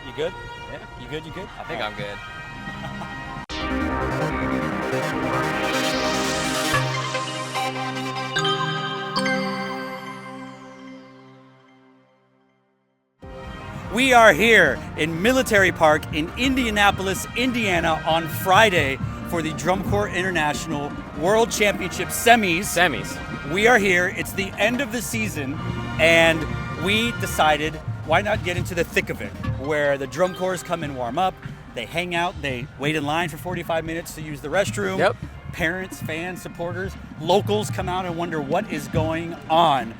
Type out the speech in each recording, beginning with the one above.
You good? Yeah. You good? You good? I think I'm good. We are here in Military Park in Indianapolis, Indiana on Friday for the Drum Corps International World Championship semis. We are here. It's the end of the season, and we decided why not get into the thick of it, where the drum corps come and warm up, they hang out, they wait in line for 45 minutes to use the restroom. Yep. Parents, fans, supporters, locals come out and wonder what is going on.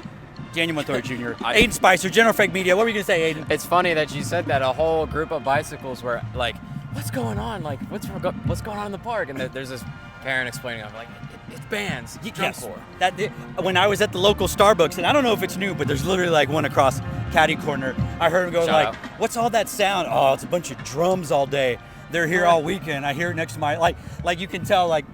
Daniel Montoya Jr., Aiden Spicer, General Frank Media. What were you going to say, Aiden? It's funny that you said that. A whole group of bicycles were like, what's going on? Like, what's going on in the park? And there's this parent explaining, I'm like, it's bands. Yes. When I was at the local Starbucks, and I don't know if it's new, but there's literally like one across Caddy Corner, I heard him go what's all that sound? Oh, it's a bunch of drums all day. They're here all weekend. I hear it next to my, like you can tell, like,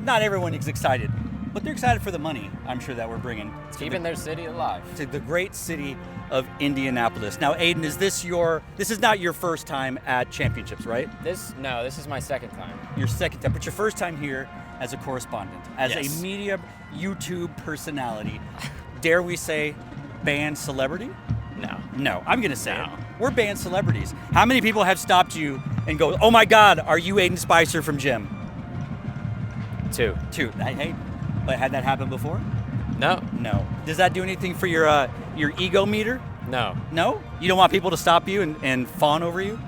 not everyone is excited. But they're excited for the money, I'm sure, that we're bringing. Keeping their city alive. To the great city of Indianapolis. Now, Aiden, this is not your first time at championships, right? This is my second time. Your second time, but your first time here as a correspondent, as Yes. a media YouTube personality. Dare we say band celebrity? No, I'm going to say it. We're band celebrities. How many people have stopped you and go, oh my God, are you Aiden Spicer from Gym? Two. Hey, but had that happened before? No. Does that do anything for your ego meter? No. No? You don't want people to stop you and fawn over you?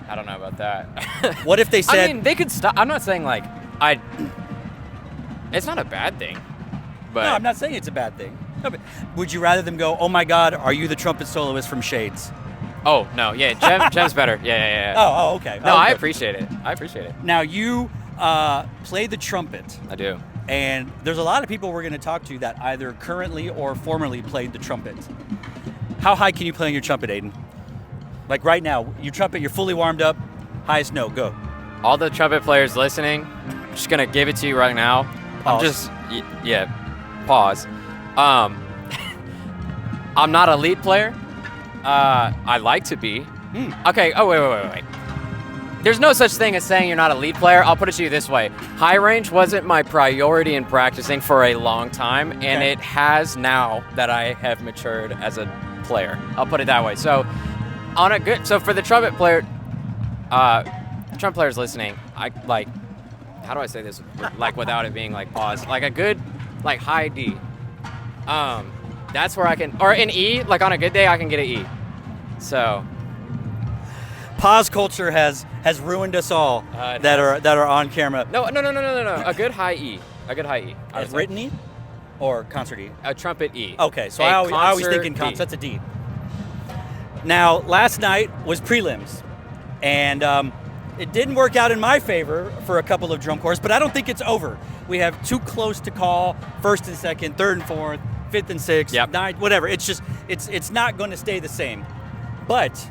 I don't know about that. What if they said... I mean, they could stop. I'm not saying like, it's not a bad thing. But No, I'm not saying it's a bad thing. No, but would you rather them go, oh my God, are you the trumpet soloist from Shades? Oh, no. Yeah, Jem's better. Yeah. Oh, okay. No, okay. I appreciate it. Now, you play the trumpet. I do. And there's a lot of people we're going to talk to that either currently or formerly played the trumpet. How high can you play on your trumpet, Aiden? Like right now, your trumpet, you're fully warmed up. Highest note, go. All the trumpet players listening, I'm just going to give it to you right now. Pause. Pause. I'm not a lead player. I like to be. Okay, wait. There's no such thing as saying you're not a lead player. I'll put it to you this way. High range wasn't my priority in practicing for a long time, and it has now that I have matured as a player. I'll put it that way. So for the trumpet player, trumpet players listening, I like, how do I say this like without it being like paused? Like a good like high D. That's where I can, or an E, like on a good day I can get an E. So Pause culture has ruined us all that are on camera. No. A good high E. As written E or concert E? A trumpet E. Okay, so I always think in concert. That's a D. Now, last night was prelims, and it didn't work out in my favor for a couple of drum corps, but I don't think it's over. We have too close to call, first and second, third and fourth, fifth and sixth, ninth, whatever. It's just, it's not going to stay the same. But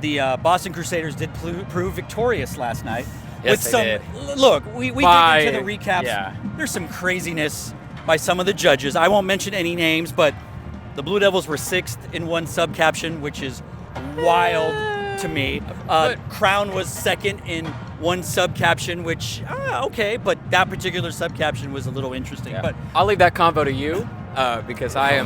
the Boston Crusaders did prove victorious last night. Yes, they did. Look, we get into the recaps. Yeah. There's some craziness by some of the judges. I won't mention any names, but the Blue Devils were 6th in one subcaption, which is wild to me. Crown was 2nd in one subcaption, which, okay, but that particular subcaption was a little interesting. Yeah. But I'll leave that convo to you because I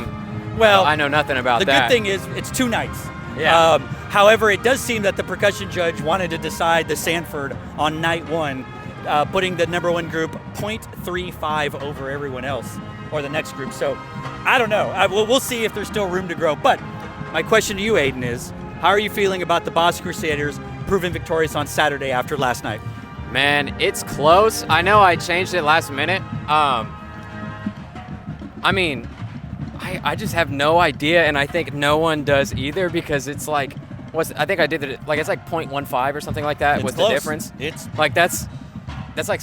know nothing about that. The good thing is it's 2 nights. Yeah. However, it does seem that the percussion judge wanted to decide the Sanford on night 1, putting the number 1 group 0.35 over everyone else, or the next group. So, I don't know. We'll see if there's still room to grow. But my question to you, Aiden, is how are you feeling about the Boston Crusaders proving victorious on Saturday after last night? Man, it's close. I know I changed it last minute. I just have no idea, and I think no one does either, because it's like, I think I did it, like it's like 0.15 or something like that. It's was close. The difference. It's like that's like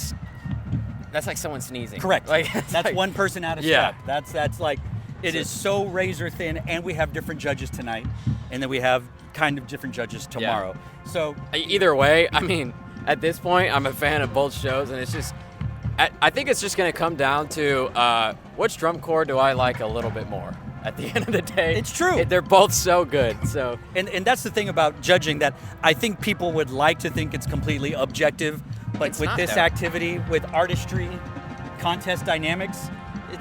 someone sneezing. Correct. Like that's like, one person out of step. That's like, it is so razor thin, and we have different judges tonight, and then we have kind of different judges tomorrow. Yeah. So either way, I mean, at this point, I'm a fan of both shows, and it's just, I think it's just going to come down to which drum corps do I like a little bit more. at the end of the day. It's true. They're both so good. So and that's the thing about judging, that I think people would like to think it's completely objective, but It's with not, this though. activity, with artistry, contest dynamics,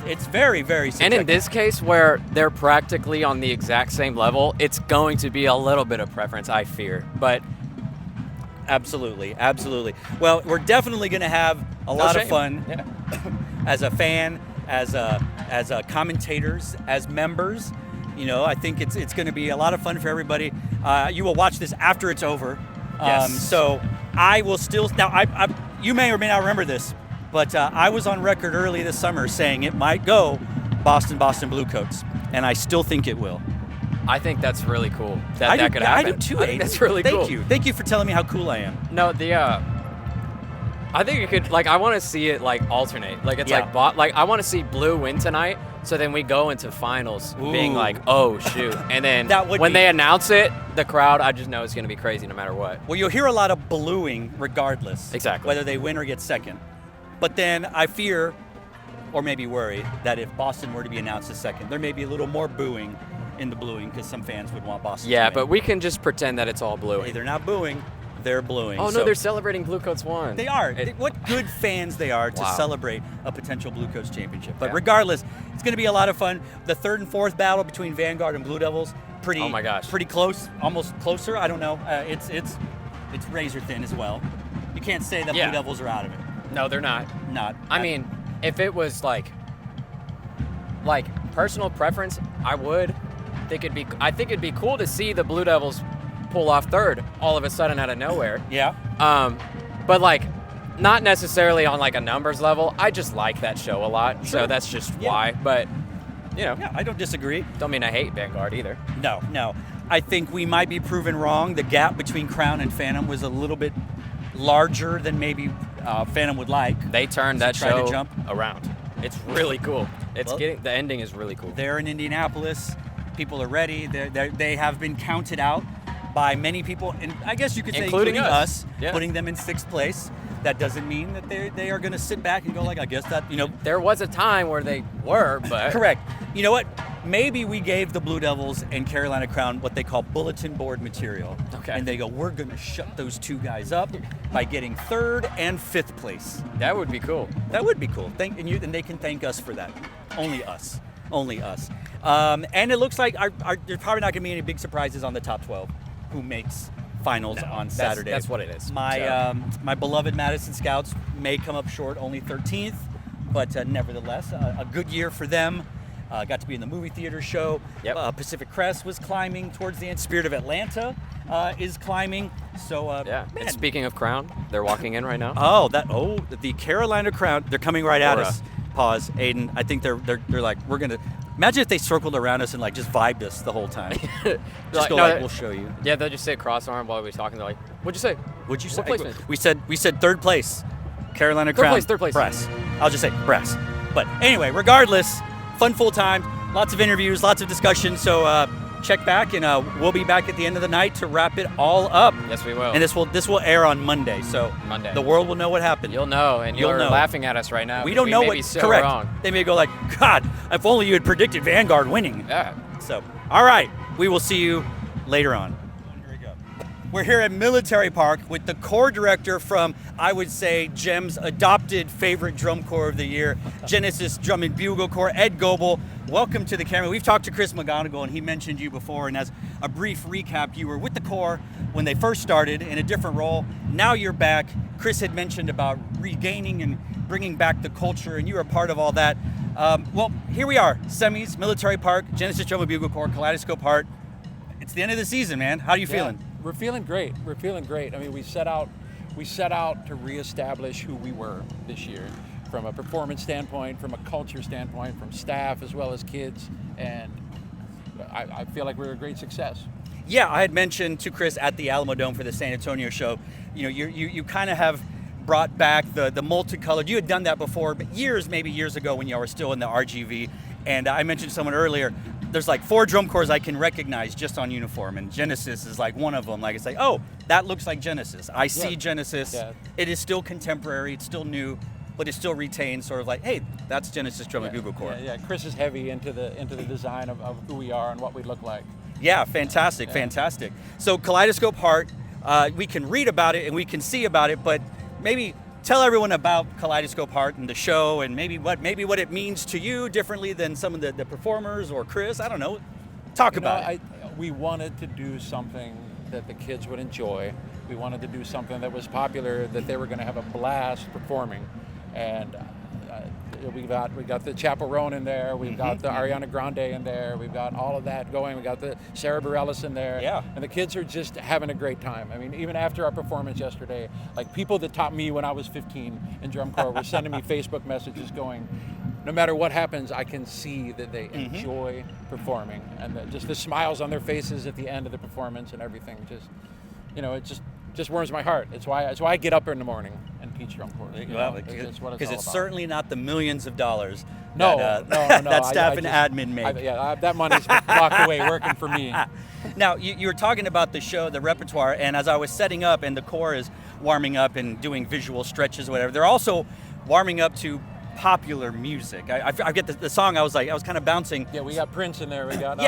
it's very, very subjective. And in this case, where they're practically on the exact same level, it's going to be a little bit of preference, I fear. But Absolutely, absolutely. Well, we're definitely going to have a lot of fun as a fan, as a commentators, as members. You know, I think it's going to be a lot of fun for everybody. You will watch this after it's over. Yes. So I will still now. You may or may not remember this, but I was on record early this summer saying it might go Boston Bluecoats, and I still think it will. I think that's really cool. That could happen. I do too, I think Aiden. that's really cool. Thank you. Thank you for telling me how cool I am. No, I think it could, like, I want to see it, like, alternate. Like, it's Yeah. like, I want to see Blue win tonight, so then we go into finals being Ooh. like, oh, shoot. And then That would when be- they announce it, the crowd, I just know it's going to be crazy no matter what. Well, you'll hear a lot of bluing regardless. Exactly. Whether they win or get second. But then I fear, or maybe worry, that if Boston were to be announced as second, there may be a little more booing in the bluing, because some fans would want Boston to Yeah, win. but we can just pretend that it's all Blue. Hey, they're not booing, they're bluing. Oh, no, So they're celebrating Bluecoats won. They are. It- What good fans they are to Wow. celebrate a potential Blue Coats championship. But Yeah. regardless, it's going to be a lot of fun. The third and fourth battle between Vanguard and Blue Devils, pretty, Oh my gosh. pretty close, almost closer. I don't know. It's razor thin as well. You can't say that Yeah. Blue Devils are out of it. No, they're not. Not. I mean, if it was like personal preference, I think it'd be cool to see the Blue Devils pull off third all of a sudden out of nowhere. Yeah. But like, not necessarily on like a numbers level. I just like that show a lot, Sure. so that's just Yeah. why. But you know, Yeah, I don't disagree. don't mean I hate Vanguard either. No. I think we might be proven wrong. The gap between Crown and Phantom was a little bit larger than maybe Phantom would like. They turned that Try to show jump. around. It's really cool. It's Well, the ending is really cool. They're in Indianapolis. People are ready. They have been counted out by many people, and I guess you could say Including us. Yeah. putting them in sixth place. That doesn't mean that they are going to sit back and go like, I guess that, There was a time where they were, but correct. You know what? Maybe we gave the Blue Devils and Carolina Crown what they call bulletin board material. Okay. And they go, we're going to shut those two guys up by getting third and fifth place. that would be cool. That would be cool. And they can thank us for that. Only us. Only us. And it looks like there's probably not going to be any big surprises on the top 12 who makes finals on Saturday. That's what it is. My beloved Madison Scouts may come up short, only 13th, but nevertheless, a good year for them. Got to be in the movie theater show. Yep. Pacific Crest was climbing towards the end. Spirit of Atlanta is climbing. So Yeah. man. And speaking of Crown, they're walking in right now. The Carolina Crown, they're coming right at Aura. us. Pause, Aiden. I think they're like, we're gonna imagine if they circled around us and like just vibed us the whole time. Just go like, we'll show you. Yeah, they'll just say cross arm while we're talking. They're like, "What'd you say? Would you say? What placement?" We said third place. Carolina Crown. Third place. Brass. I'll just say brass. But anyway, regardless, fun full time. Lots of interviews, lots of discussion. So check back, and we'll be back at the end of the night to wrap it all up. Yes, we will. And this will air on Monday. So Monday. the world will know what happened. You'll know, and You'll you're know. laughing at us right now. We because don't know may what. be so correct. wrong. They may go like, God, if only you had predicted Vanguard winning. Yeah. So, all right, we will see you later on. We're here at Military Park with the corps director from, I would say, Jem's adopted favorite drum corps of the year, Genesis Drum and Bugle Corps, Ed Goebel. Welcome to the camera. We've talked to Chris McGonigal, and he mentioned you before, and as a brief recap, you were with the corps when they first started in a different role. Now you're back. Chris had mentioned about regaining and bringing back the culture, and you were a part of all that. Well, here we are, semis, Military Park, Genesis Drum and Bugle Corps, Kaleidoscope Heart. It's the end of the season, man. How are you feeling? We're feeling great. We're feeling great. I mean, we set out to reestablish who we were this year, from a performance standpoint, from a culture standpoint, from staff as well as kids, and I feel like we're a great success. Yeah, I had mentioned to Chris at the Alamo Dome for the San Antonio show, you kind of have brought back the multicolored. You had done that before, but maybe years ago when y'all were still in the RGV. And I mentioned to someone earlier, there's like 4 drum corps I can recognize just on uniform, and Genesis is like one of them. Like, it's like, oh, that looks like Genesis. I see Genesis. Yeah. It is still contemporary. It's still new. but it still retains sort of like, hey, that's Genesis Drum and Bugle Corps. Yeah, Chris is heavy into the design of who we are and what we look like. Yeah, fantastic, fantastic. So Kaleidoscope Heart, we can read about it and we can see about it, but maybe tell everyone about Kaleidoscope Heart and the show, and maybe what it means to you differently than some of the performers or Chris. I don't know. Talk about it. We wanted to do something that the kids would enjoy. We wanted to do something that was popular, that they were going to have a blast performing, and we got the Chaperone in there. We've got the Ariana Grande in there. We've got all of that going. We got the Sarah Bareilles in there. Yeah. And the kids are just having a great time. I mean, even after our performance yesterday, like people that taught me when I was 15 in drum corps were sending me Facebook messages going, no matter what happens, I can see that they enjoy performing, and just the smiles on their faces at the end of the performance and everything. It just warms my heart. It's why I get up in the morning and teach drum corps. Because it's certainly not the millions of dollars no, that staff and admin make. That money's locked away working for me. Now, you were talking about the show, the repertoire, and as I was setting up and the corps is warming up and doing visual stretches or whatever, they're also warming up to popular music. I forget the song. I was kind of bouncing. Yeah, we got Prince in there. We got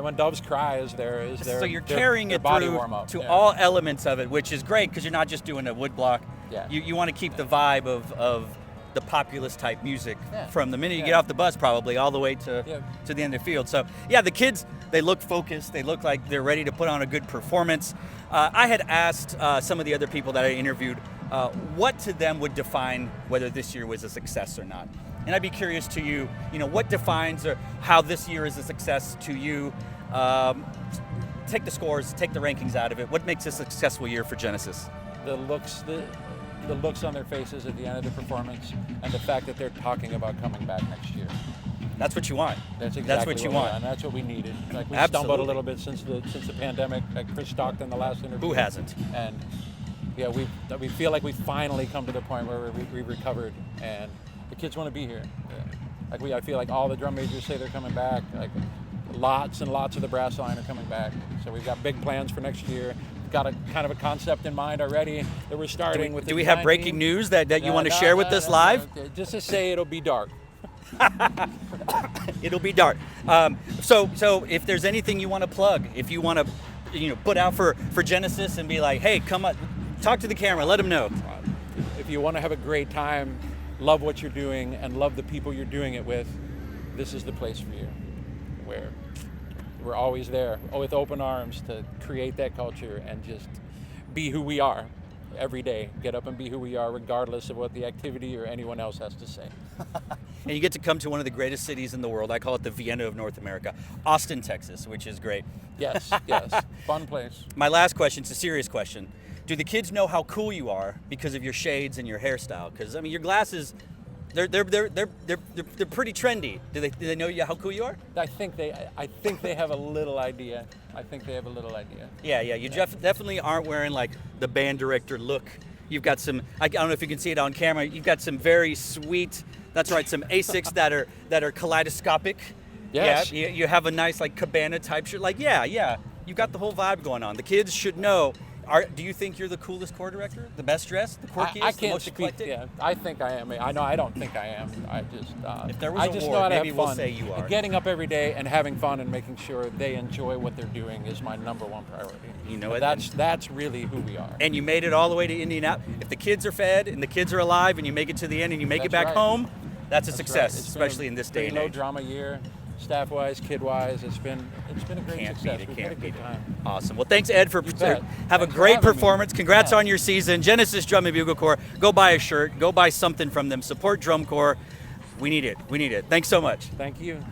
When Doves Cry is there. So you're carrying it through to all elements of it, which is great because you're not just doing a wood block. Yeah. You want to keep the vibe of the populist type music from the minute you get off the bus probably all the way to the end of the field. So yeah, the kids, they look focused. They look like they're ready to put on a good performance. I had asked some of the other people that I interviewed what to them would define whether this year was a success or not. And I'd be curious to you, what defines or how this year is a success to you. Take the scores, take the rankings out of it. What makes a successful year for Genesis? The looks on their faces at the end of the performance, and the fact that they're talking about coming back next year. That's what you want. That's exactly what you want. And that's what we needed. Like we Absolutely. stumbled a little bit since the pandemic. Like Chris talked in the last interview. Who hasn't? And yeah, we feel like we finally come to the point where we recovered, and the kids want to be here. I feel like all the drum majors say they're coming back. Like lots and lots of the brass line are coming back. So we've got big plans for next year. We've got a kind of a concept in mind already that we're starting with. Do we have breaking news that you want to share with us live? Just to say it'll be dark. It'll be dark. So if there's anything you want to plug, if you want to, put out for Genesis and be like, hey, come on, talk to the camera, let them know. If you want to have a great time, love what you're doing, and love the people you're doing it with, this is the place for you. Where we're always there with open arms to create that culture and just be who we are every day. Get up and be who we are regardless of what the activity or anyone else has to say. And you get to come to one of the greatest cities in the world. I call it the Vienna of North America, Austin, Texas, which is great. Yes, fun place. My last question, it's a serious question. Do the kids know how cool you are because of your shades and your hairstyle? Because your glasses, they're pretty trendy. Do they know how cool you are? I think they have a little idea. Yeah. You definitely aren't wearing like the band director look. You've got some. I don't know if you can see it on camera. You've got some very sweet. That's right. Some Asics that are kaleidoscopic. Yes. Yeah. You have a nice like cabana type shirt. Like yeah. You've got the whole vibe going on. The kids should know. Do you think you're the coolest corps director? The best dressed? The quirkiest? I can't the most speak. eclectic? Yeah, I think I am. I don't think I am. If there was I a just war, know how to maybe have we'll fun. say you are. And getting up every day and having fun and making sure they enjoy what they're doing is my number one priority. You know it. That's really who we are. And you made it all the way to Indianapolis. If the kids are fed and the kids are alive and you make it to the end and you make it back home, that's a success, especially in this day and age. No drama year. Staff-wise, kid-wise, it's been a great success. We've had a good time. Awesome. Well, thanks, Ed, for have Thanks a great for performance. Me. Congrats on your season. Genesis Drum and Bugle Corps. Go buy a shirt. Go buy something from them. Support Drum Corps. We need it. Thanks so much. Thank you.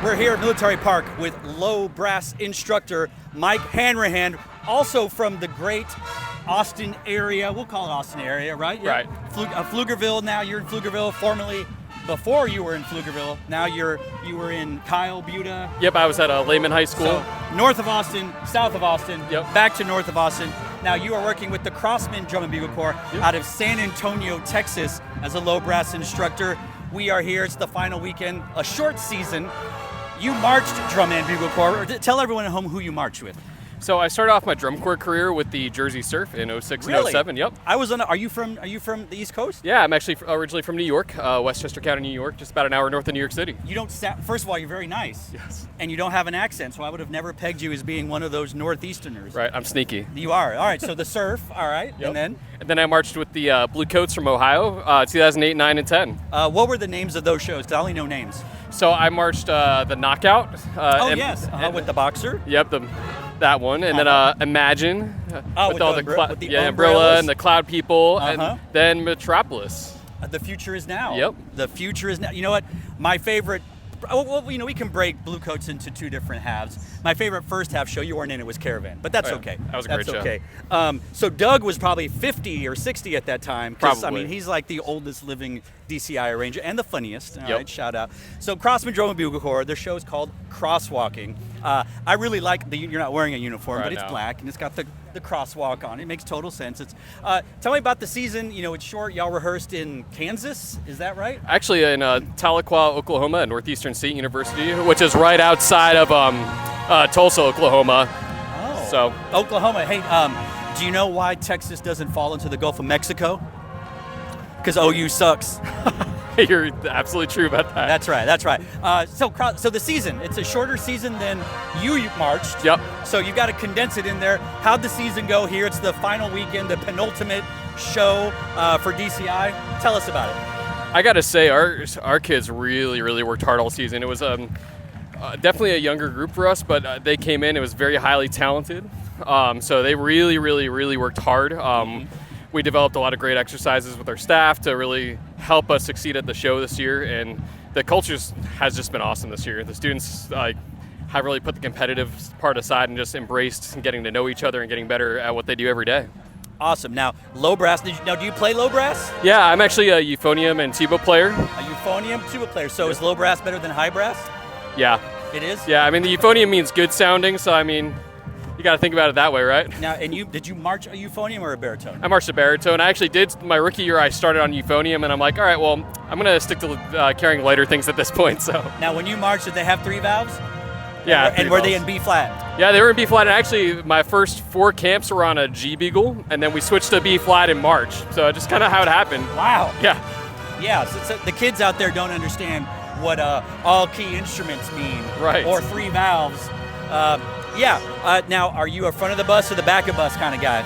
We're here at Military Park with low brass instructor Mike Hanrahan, also from the great Austin area. We'll call it Austin area, right? Yeah. Right. Pflugerville. Now you're in Pflugerville. Formerly, before you were in Pflugerville, now you were in Kyle, Buda. Yep, I was at Lehman High School. So north of Austin, south of Austin. Yep. Back to north of Austin. Now you are working with the CROSSMEN Drum and Bugle Corps out of San Antonio, Texas, as a low brass instructor. We are here. It's the final weekend, a short season. You marched Drum and Bugle Corps. Tell everyone at home who you marched with. So I started off my drum corps career with the Jersey Surf in 06 Really? and 07. Yep. I was on. Are you from the East Coast? Yeah, I'm actually originally from New York, Westchester County, New York, just about an hour north of New York City. You don't. First of all, you're very nice. Yes. And you don't have an accent, so I would have never pegged you as being one of those Northeasterners. Right, I'm sneaky. You are. All right. So the surf. All right. Yep. And then I marched with the Blue Coats from Ohio, 2008, 9, and 10. what were the names of those shows? 'Cause I only know names. So I marched the Knockout. Yes. With the boxer. Yep, that one, and then Imagine with all the the umbrellas? umbrella and the Cloud People, Uh-huh. and then Metropolis. The future is now. Yep. The future is now. You know what? My favorite. Well, we can break Blue Coats into two different halves. My favorite first half show, you weren't in it, was Caravan, but that's Oh, yeah. okay. That was a great That's show. okay. So Doug was probably 50 or 60 at that time. 'Cause, I Probably. mean, he's like the oldest living DCI arranger and the funniest. All Yep. right, shout out. So CROSSMEN Drum and Bugle Corps, their show is called Crosswalking. I really like you're not wearing a uniform, Right but it's now. black and it's got the crosswalk on. It makes total sense. It's tell me about the season. You know, it's short. Y'all rehearsed in Kansas. Is that right? Actually, in Tahlequah, Oklahoma, at Northeastern State University, which is right outside of Tulsa, Oklahoma. Oh. So Oklahoma. Hey, do you know why Texas doesn't fall into the Gulf of Mexico? Because OU sucks. you're absolutely true about that. That's right. That's right. So the season, it's a shorter season than you marched. Yep. So you've got to condense it in there. How'd the season go here? It's the final weekend, the penultimate show for DCI. Tell us about it. I got to say, our kids really, really worked hard all season. It was definitely a younger group for us, but they came in. It was very highly talented. So they really, really, really worked hard. We developed a lot of great exercises with our staff to really help us succeed at the show this year, and the culture has just been awesome this year. The students have really put the competitive part aside and just embraced getting to know each other and getting better at what they do every day. Awesome. Now, low brass. Do you play low brass? Yeah, I'm actually a euphonium and tuba player. A euphonium tuba player. So is low brass better than high brass? Yeah. It is? Yeah, I mean, the euphonium means good sounding, so I mean, you got to think about it that way, right? Now, and did you march a euphonium or a baritone? I marched a baritone. I actually did my rookie year. I started on euphonium, and I'm like, all right, well, I'm gonna stick to carrying lighter things at this point. So. Now, when you marched, did they have 3 valves? Yeah. And were they in B flat? Yeah, they were in B flat. And actually, my first 4 camps were on a G Beagle, and then we switched to B flat in March. So just kind of how it happened. Wow. Yeah. Yeah. So the kids out there don't understand what all key instruments mean. Right. Or 3 valves. Now, are you a front of the bus or the back of bus kind of guy?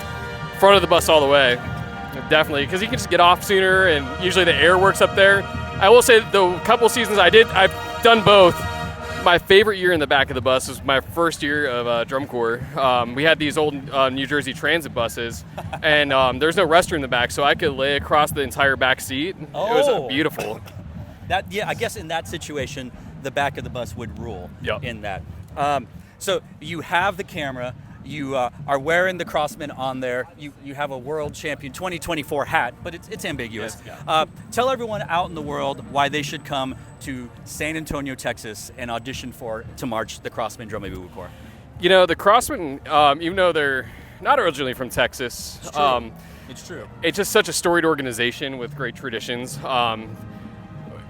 Front of the bus all the way. Definitely, because you can just get off sooner, and usually the air works up there. I will say the couple seasons I've done both. My favorite year in the back of the bus was my first year of drum corps. We had these old New Jersey Transit buses, and there's no restroom in the back, so I could lay across the entire back seat. Oh. It was beautiful. I guess in that situation, the back of the bus would rule. Yep. In that. So you have the camera. You are wearing the CROSSMEN on there. You have a world champion 2024 hat, but it's ambiguous. Yes, yeah. Tell everyone out in the world why they should come to San Antonio, Texas, and audition to march the CROSSMEN Drum and Bugle Corps. You know, the CROSSMEN, even though they're not originally from Texas, It's true. it's just such a storied organization with great traditions.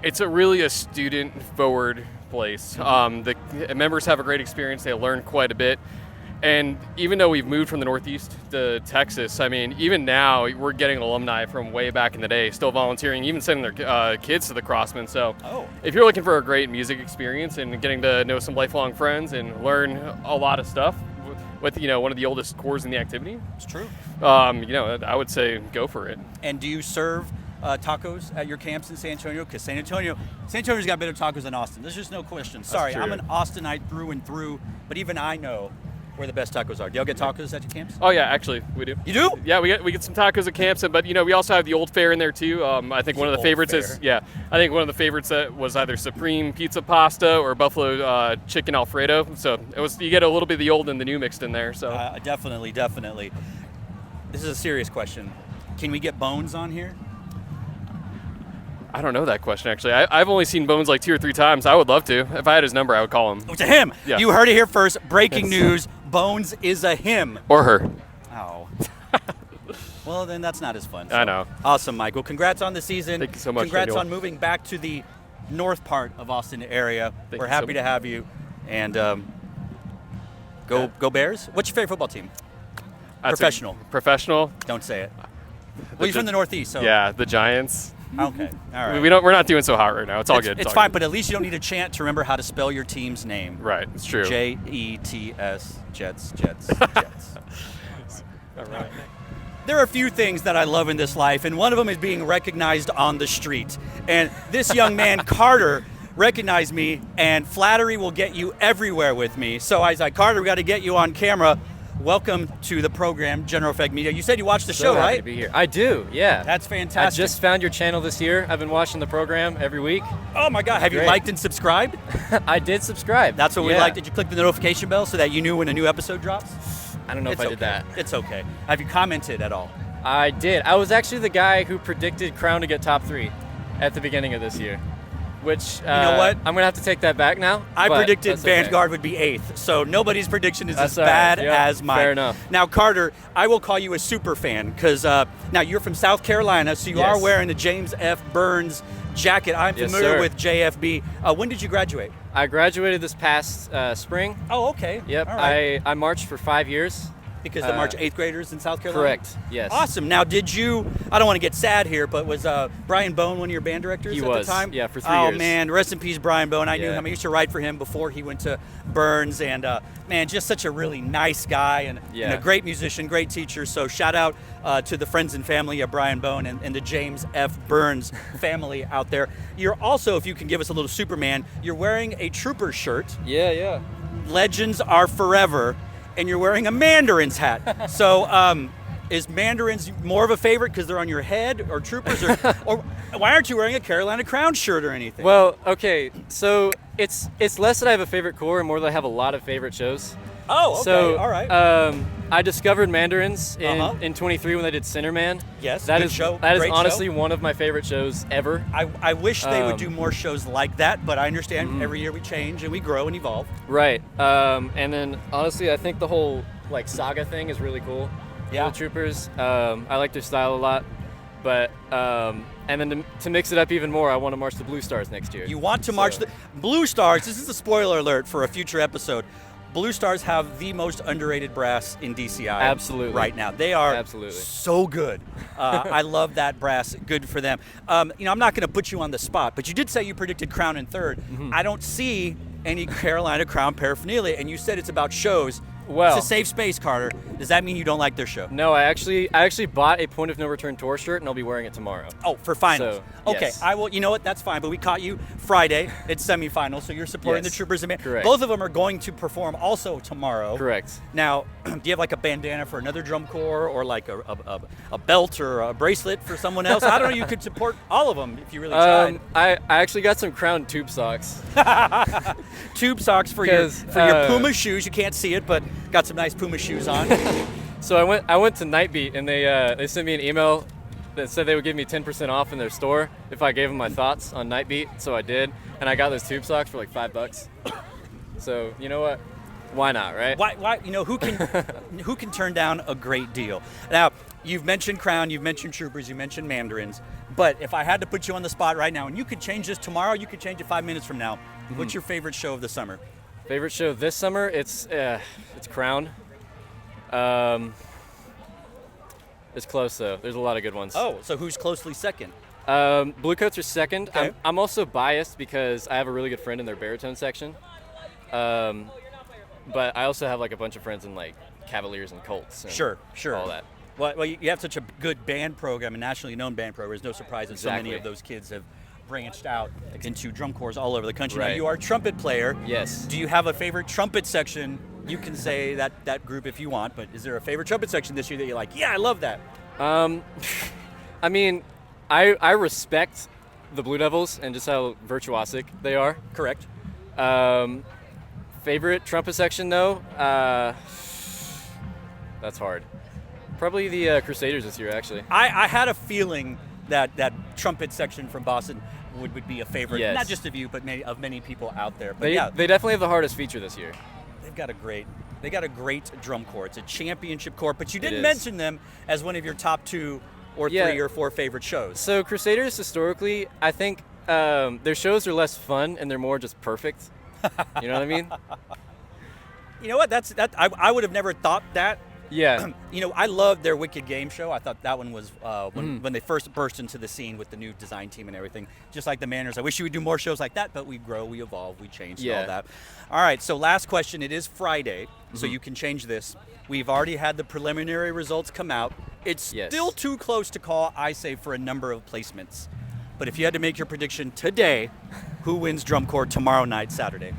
It's really a student-forward place. The members have a great experience. They learn quite a bit. And even though we've moved from the Northeast to Texas, I mean, even now we're getting alumni from way back in the day, still volunteering, even sending their kids to the CROSSMEN. So if you're looking for a great music experience and getting to know some lifelong friends and learn a lot of stuff with one of the oldest corps in the activity, It's true. I would say go for it. And do you serve tacos at your camps in San Antonio? Because San Antonio's got better tacos than Austin. There's just no question. Sorry, true. I'm an Austinite through and through, but even I know where the best tacos are. Do y'all get tacos at your camps? Oh yeah, actually we do. You do? Yeah, we get some tacos at camps, but we also have the old fare in there too. I think one of the favorites is I think one of the favorites was either Supreme Pizza Pasta or Buffalo Chicken Alfredo. So you get a little bit of the old and the new mixed in there. So definitely. This is a serious question. Can we get Bones on here? I don't know that question, actually. I've only seen Bones like 2 or 3 times. I would love to. If I had his number, I would call him. Oh, to him. Yeah. You heard it here first. Breaking news. Bones is a him. Or her. Oh. Well, then that's not as fun. I know. Awesome, Mike. Well, congrats on the season. Thank you so much, Congrats Daniel. on moving back to the north part of Austin area. We're happy to have you. And go Bears. What's your favorite football team? Professional. Professional? Don't say it. Well, you're from the Northeast, so. Yeah, the Giants. Okay, all right. We're not doing so hot right now. It's all good. It's fine, but at least you don't need a chant to remember how to spell your team's name. Right, it's true. Jets, Jets. All right. There are a few things that I love in this life, and one of them is being recognized on the street. And this young man, Carter, recognized me, and flattery will get you everywhere with me. So I was like, Carter, we got to get you on camera. Welcome to the program, General Effect Media. You said you watched the show, happy right? To be here. I do, yeah. That's fantastic. I just found your channel this year. I've been watching the program every week. Oh my God, have you liked and subscribed? I did subscribe. That's what we like. Did you click the notification bell so that you knew when a new episode drops? I don't know if I did that. It's okay. Have you commented at all? I did. I was actually the guy who predicted Crown to get top 3 at the beginning of this year. Which, you know what? I'm going to have to take that back now. I predicted Vanguard would be 8th, so nobody's prediction is as all bad right. Yeah, as mine. fair enough. Now, Carter, I will call you a super fan because now you're from South Carolina, so you are wearing the James F. Burns jacket. I'm familiar with JFB. When did you graduate? I graduated this past spring. Oh, okay. Yep. All right. I marched for 5 years. Because they march 8th graders in South Carolina? Correct, yes. Awesome. Now, did you, I don't want to get sad here, but was Brian Bone one of your band directors at the time? Yeah, for 3 years. Oh, man, rest in peace, Brian Bone. I knew him. I used to write for him before he went to Burns, and man, just such a really nice guy and a great musician, great teacher. So shout out to the friends and family of Brian Bone and the James F. Burns family out there. You're also, if you can give us a little Superman, you're wearing a Trooper shirt. Yeah. Legends are forever. And you're wearing a Mandarin's hat. So is Mandarins more of a favorite because they're on your head, or Troopers, or why aren't you wearing a Carolina Crown shirt or anything? Well, okay, so it's less that I have a favorite corps and more that I have a lot of favorite shows. Oh, okay, so, all right. I discovered Mandarins in 23 when they did Centerman. Yes, that good is show. That is Great honestly show. one of my favorite shows ever. I wish they would do more shows like that, but I understand every year we change and we grow and evolve. Right, and then honestly, I think the whole saga thing is really cool. Yeah, the Troopers. I like their style a lot, but and then to mix it up even more, I want to march the Blue Stars next year. You want to march the Blue Stars? This is a spoiler alert for a future episode. Blue Stars have the most underrated brass in DCI. Absolutely. Right now. They are so good. I love that brass. Good for them. I'm not going to put you on the spot, but you did say you predicted Crown in 3rd. I don't see any Carolina Crown paraphernalia, and you said it's about shows. Well, it's a safe space, Carter. Does that mean you don't like their show? No, I actually bought a Point of No Return tour shirt, and I'll be wearing it tomorrow. Oh, for finals. So, okay, yes. I will. You know what? That's fine. But we caught you Friday. It's semifinals, so you're supporting the Troopers and Correct. both of them are going to perform also tomorrow. Correct. Now, do you have a bandana for another drum corps, or a belt or a bracelet for someone else? I don't know. You could support all of them if you really tried. I actually got some Crown tube socks. Tube socks for your Puma shoes. You can't see it, but got some nice Puma shoes on. So I went to Nightbeat, and they sent me an email that said they would give me 10% off in their store if I gave them my thoughts on Nightbeat. So I did, and I got those tube socks for $5. So you know what? Why not, right? Why? Who can turn down a great deal? Now, you've mentioned Crown, you've mentioned Troopers, you mentioned Mandarins, but if I had to put you on the spot right now, and you could change this tomorrow, you could change it 5 minutes from now. What's your favorite show of the summer? Favorite show this summer? It's Crown. It's close though. There's a lot of good ones. Oh, so who's closely second? Bluecoats are second. Okay. I'm also biased because I have a really good friend in their baritone section. But I also have a bunch of friends in Cavaliers and Colts. And Sure. All that. Well, you have such a good band program, a nationally known band program. There's no surprise that so many of those kids have branched out into drum corps all over the country. Right. Now, you are a trumpet player. Yes. Do you have a favorite trumpet section You can say that group if you want, but is there a favorite trumpet section this year that you're like, yeah, I love that? I mean, I respect the Blue Devils and just how virtuosic they are. Correct. Favorite trumpet section though? That's hard. Probably the Crusaders this year, actually. I had a feeling that trumpet section from Boston would be a favorite, Yes. not just of you, but of many people out there. But They yeah, definitely have the hardest feature this year. they've got a great drum corps. It's a championship corps, but you didn't is. mention them as one of your top 2 or 3 or 4 favorite shows. So Crusaders historically, I think their shows are less fun and they're more just perfect. You know what I mean? You know what? I would have never thought that. Yeah. You know, I loved their Wicked Game show. I thought that one was when they first burst into the scene with the new design team and everything. Just like the Manners. I wish you would do more shows like that, but we grow, we evolve, we change, and all that. All right, so last question. It is Friday, so you can change this. We've already had the preliminary results come out. It's still too close to call, I say, for a number of placements. But if you had to make your prediction today, who wins drum corps tomorrow night, Saturday?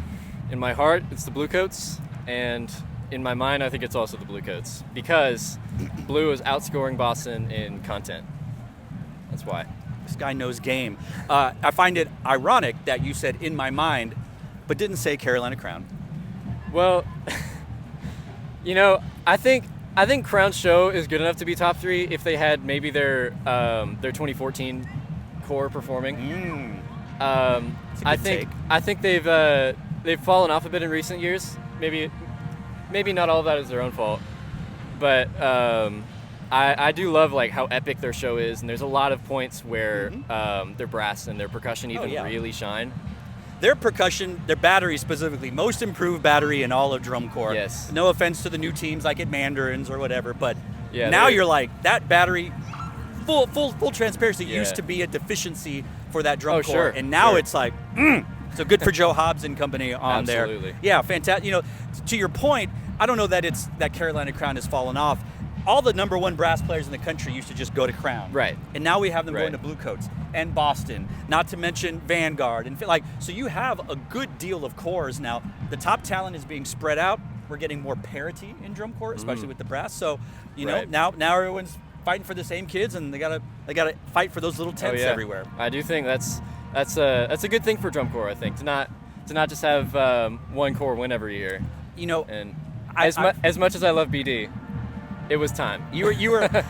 In my heart, it's the Bluecoats, and in my mind, I think it's also the Bluecoats because Blue is outscoring Boston in content. That's why. This guy knows game. I find it ironic that you said "in my mind," but didn't say Carolina Crown. Well, you know, I think Crown's show is good enough to be top 3 if they had maybe their 2014 core performing. I think they've fallen off a bit in recent years. Maybe not all of that is their own fault, but I do love like how epic their show is, and there's a lot of points where their brass and their percussion even really shine. Their percussion, their battery specifically, most improved battery in all of drum corps. Yes. No offense to the new teams like at Mandarins or whatever, but Yeah, now you're like, that battery, full transparency, Yeah. used to be a deficiency for that drum Oh, corps. sure, And now sure. it's like, so good for Joe Hobbs and company on Absolutely. there. Yeah, fantastic. You know, to your point, I don't know that it's that Carolina Crown has fallen off. All the number 1 brass players in the country used to just go to Crown. Right. And now we have them going Right. to Bluecoats and Boston, not to mention Vanguard. And like, so you have a good deal of corps now. The top talent is being spread out. We're getting more parity in drum corps, especially with the brass. So, you know, Right. now everyone's fighting for the same kids, and they gotta fight for those little tents everywhere. I do think that's a good thing for drum corps. I think to not just have one corps win every year. You know, And as much as I love BD, it was time. you were,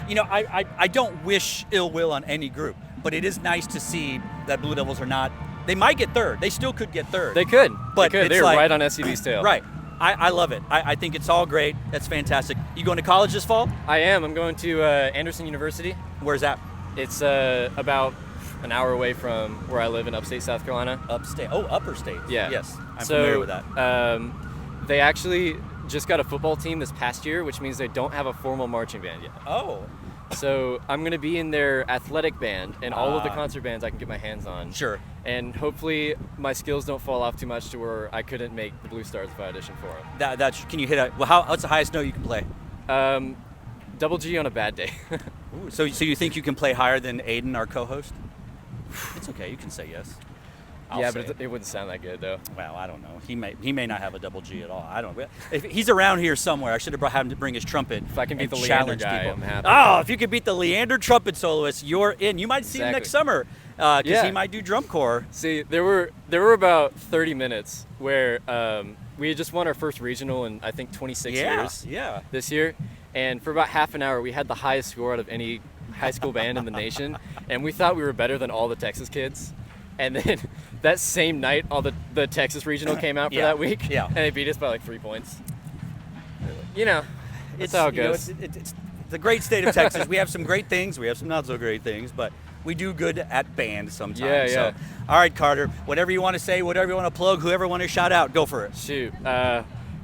you know, I don't wish ill will on any group, but it is nice to see that Blue Devils are not. They might get third. They still could get third. They could, But they could. it's They're like- right on SCB's tail. Right. I love it. I think it's all great. That's fantastic. You going to college this fall? I am. I'm going to Anderson University. Where's that? It's about an hour away from where I live in upstate South Carolina. Upstate. Oh, upper state. Yeah. Yes. I'm So, familiar with that. They actually just got a football team this past year, which means they don't have a formal marching band yet. Oh. So I'm going to be in their athletic band and all of the concert bands I can get my hands on. Sure. And hopefully my skills don't fall off too much to where I couldn't make the Blue Stars if I audition for them. Can you hit a? Well, what's the highest note you can play? Double G on a bad day. Ooh, so you think you can play higher than Aiden, our co-host? It's okay. You can say yes. I'll yeah, say but it wouldn't sound that good though. Well, I don't know. He may not have a double G at all. I don't. If he's around here somewhere, I should have had him to bring his trumpet. If I can beat and the Leander challenge guy, people. I'm happy. Oh, if you could beat the Leander trumpet soloist, you're in. You might see him next summer because Yeah. he might do drum corps. See, there were about 30 minutes where we had just won our first regional in I think 26 years. Yeah. This year, and for about half an hour we had the highest score out of any high school band in the nation, and we thought we were better than all the Texas kids. And then that same night, all the Texas regional came out for that week, Yeah. and they beat us by like 3 points. You know, that's how it you know, goes. it's the great state of Texas. We have some great things. We have some not so great things, but we do good at band sometimes. Yeah. So, all right, Carter. Whatever you want to say, whatever you want to plug, whoever want to shout out, go for it. Shoot.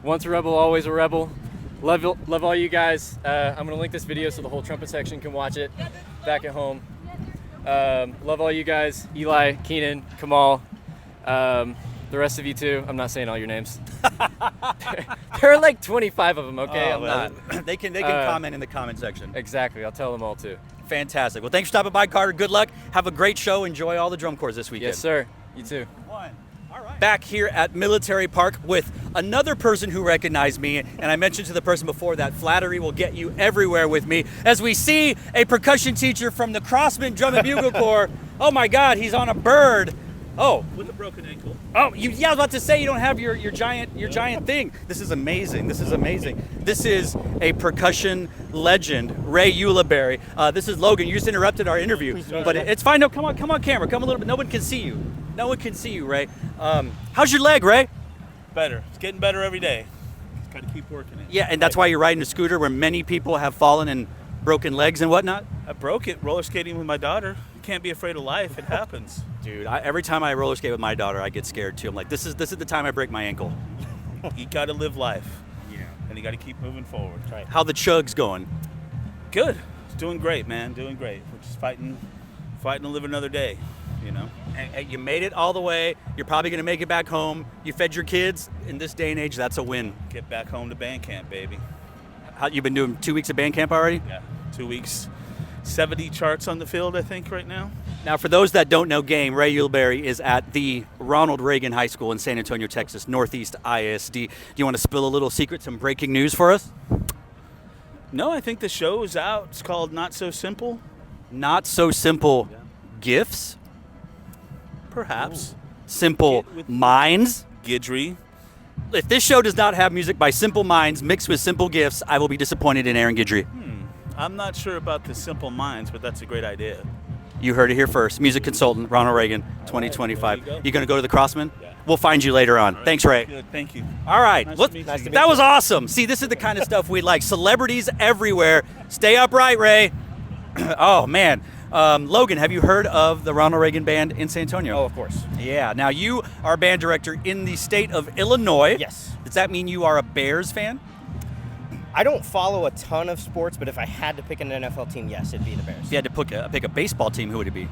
Once a rebel, always a rebel. Love all you guys. I'm gonna link this video so the whole trumpet section can watch it back at home. Love all you guys. Eli, Keenan, Kamal, the rest of you too. I'm not saying all your names. There are like 25 of them. Okay, I'm not. They can comment in the comment section. Exactly. I'll tell them all too. Fantastic. Well, thanks for stopping by, Carter. Good luck. Have a great show. Enjoy all the drum corps this weekend. Yes, sir. You too. One. All right. back here at Military Park with another person who recognized me, and I mentioned to the person before that flattery will get you everywhere with me, as we see a percussion teacher from the CROSSMEN Drum and Bugle Corps. Oh my God, he's on a bird. Oh, with a broken ankle. Oh, yeah, I was about to say you don't have your giant thing. This is amazing. This is amazing. This is a percussion legend, Ray Ulibarri. This is Logan. You just interrupted our interview, but it's fine. No, come on, camera. Come a little bit. No one can see you. No one can see you, Ray. How's your leg, Ray? Better. It's getting better every day. Just got to keep working it. Yeah, and that's why you're riding a scooter where many people have fallen and broken legs and whatnot. I broke it roller skating with my daughter. You can't be afraid of life. It happens. Dude, every time I roller skate with my daughter, I get scared too. I'm like, this is the time I break my ankle. You got to live life. Yeah. And you got to keep moving forward. Right. How the chug's going? Good. It's doing great, man. Doing great. We're just fighting to live another day, you know. And you made it all the way. You're probably going to make it back home. You fed your kids. In this day and age, that's a win. Get back home to band camp, baby. You've been doing 2 weeks of band camp already? Yeah, 2 weeks. 70 charts on the field, I think, right now. Now, for those that don't know game, Ray Ulibarri is at the Ronald Reagan High School in San Antonio, Texas, Northeast ISD. Do you want to spill a little secret, some breaking news for us? No, I think the show is out. It's called Not So Simple. Not So Simple Gifts? Perhaps. Ooh. Simple Minds? Gidry. If this show does not have music by Simple Minds mixed with Simple Gifts, I will be disappointed in Aaron Guidry. I'm not sure about the Simple Minds, but that's a great idea. You heard it here first. Music consultant, Ronald Reagan, 2025. Right, you going to go to the CROSSMEN? Yeah. We'll find you later on. Right. Thanks, Ray. Good. Thank you. All right. Nice to meet you. That was awesome. See, this is the kind of stuff we like. Celebrities everywhere. Stay upright, Ray. Oh, man. Logan, have you heard of the Ronald Reagan Band in San Antonio? Oh, of course. Yeah. Now, you are band director in the state of Illinois. Yes. Does that mean you are a Bears fan? I don't follow a ton of sports, but if I had to pick an NFL team, yes, it'd be the Bears. If you had to pick a baseball team, who would it be?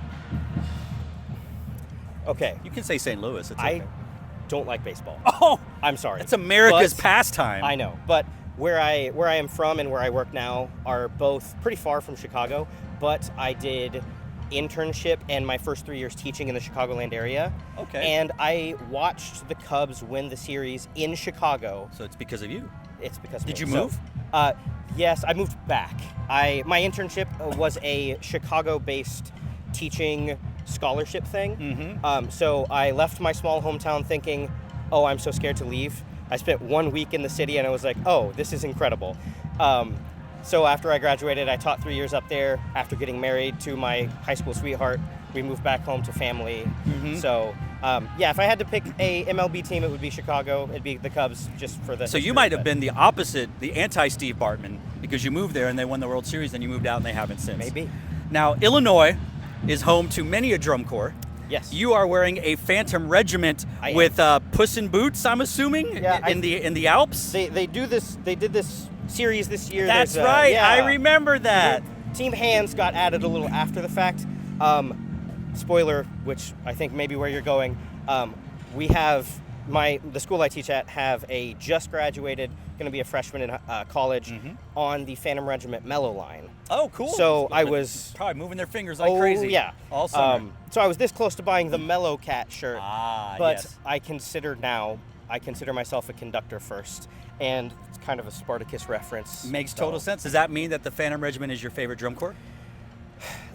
Okay. You can say St. Louis. It's I okay. don't like baseball. Oh! I'm sorry. It's America's But- pastime. I know, but where I am from and where I work now are both pretty far from Chicago, but I did internship and my first 3 years teaching in the Chicagoland area. Okay. And I watched the Cubs win the series in Chicago. So it's because of you. It's because of Did me. you So, move? yes, I moved back. My internship was a Chicago-based teaching scholarship thing. Mm-hmm. So I left my small hometown thinking, oh, I'm so scared to leave. I spent 1 week in the city and I was like, oh, this is incredible. So after I graduated, I taught 3 years up there. After getting married to my high school sweetheart, we moved back home to family. Mm-hmm. So yeah, if I had to pick a MLB team, it would be Chicago. It'd be the Cubs, just for the. So you history, might have but been the opposite, the anti-Steve Bartman, because you moved there and they won the World Series, and you moved out and they haven't since. Maybe. Now, Illinois is home to many a drum corps. Yes. You are wearing a Phantom Regiment I am. with Puss in Boots, I'm assuming, Yeah, in the Alps. They do this. They did this series this year. That's There's, right. yeah. I remember that. Team Hands got added a little after the fact. Spoiler, which I think maybe where you're going. We have the school I teach at have a just graduated, going to be a freshman in college, on the Phantom Regiment mellow line. Oh, cool. So I was probably moving their fingers like crazy. yeah, all summer. so I was this close to buying the Mellow Cat shirt. But yes. I consider myself a conductor first, and it's kind of a Spartacus reference. Makes so. total sense. Does that mean that the Phantom Regiment is your favorite drum corps?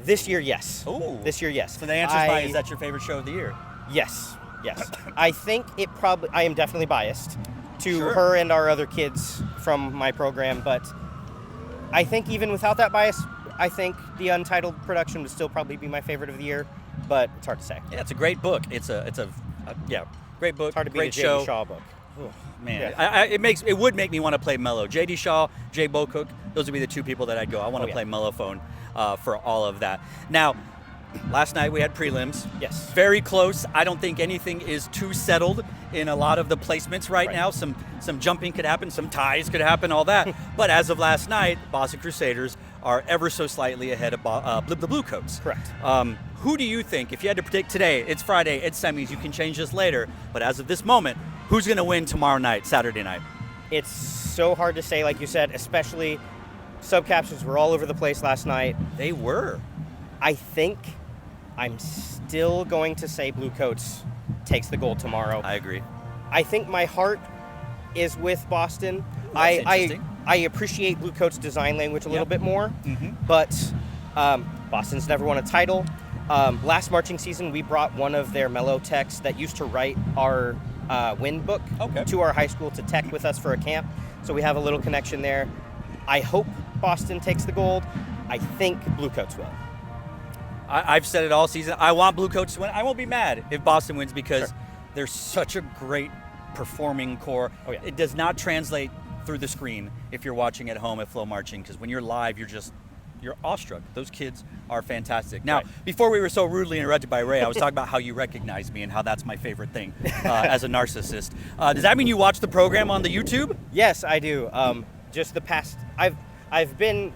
This year, yes. Ooh. This year, yes. So the answer is is that your favorite show of the year? Yes, yes. I think I am definitely biased to Sure. her and our other kids from my program, but I think even without that bias, I think the Untitled production would still probably be my favorite of the year, but it's hard to say. Yeah, it's a great book. It's a great book. It's hard to beat great a show. J.D. Shaw book. Man, Yeah. it would make me want to play mellow. J.D. Shaw, Jay Bocook, those would be the two people that I'd go. I want to play mellophone for all of that. Now, last night we had prelims. Yes. Very close. I don't think anything is too settled in a lot of the placements right now. Some jumping could happen, some ties could happen, all that. But as of last night, Boston Crusaders are ever so slightly ahead of the Blue Coats. Correct. Who do you think, if you had to predict today, it's Friday, it's semis, you can change this later, but as of this moment, who's going to win tomorrow night, Saturday night? It's so hard to say, like you said, especially subcaptions were all over the place last night. They were. I think I'm still going to say Blue Coats takes the gold tomorrow. I agree. I think my heart is with Boston. That's interesting. I appreciate Blue Coat's design language a little bit more, Mm-hmm. but Boston's never won a title. Last marching season, we brought one of their mellow techs that used to write our wind book to our high school to tech with us for a camp. So we have a little connection there. I hope Boston takes the gold. I think Blue Coats will. I've said it all season. I want Blue Coats to win. I won't be mad if Boston wins because they're such a great performing corps. Oh, yeah. It does not translate through the screen if you're watching at home at Flow Marching, because when you're live, you're awestruck. Those kids are fantastic. Now, before we were so rudely interrupted by Ray, I was talking about how you recognize me and how that's my favorite thing as a narcissist. Does that mean you watch the program on the YouTube? Yes, I do. Just the past, I've been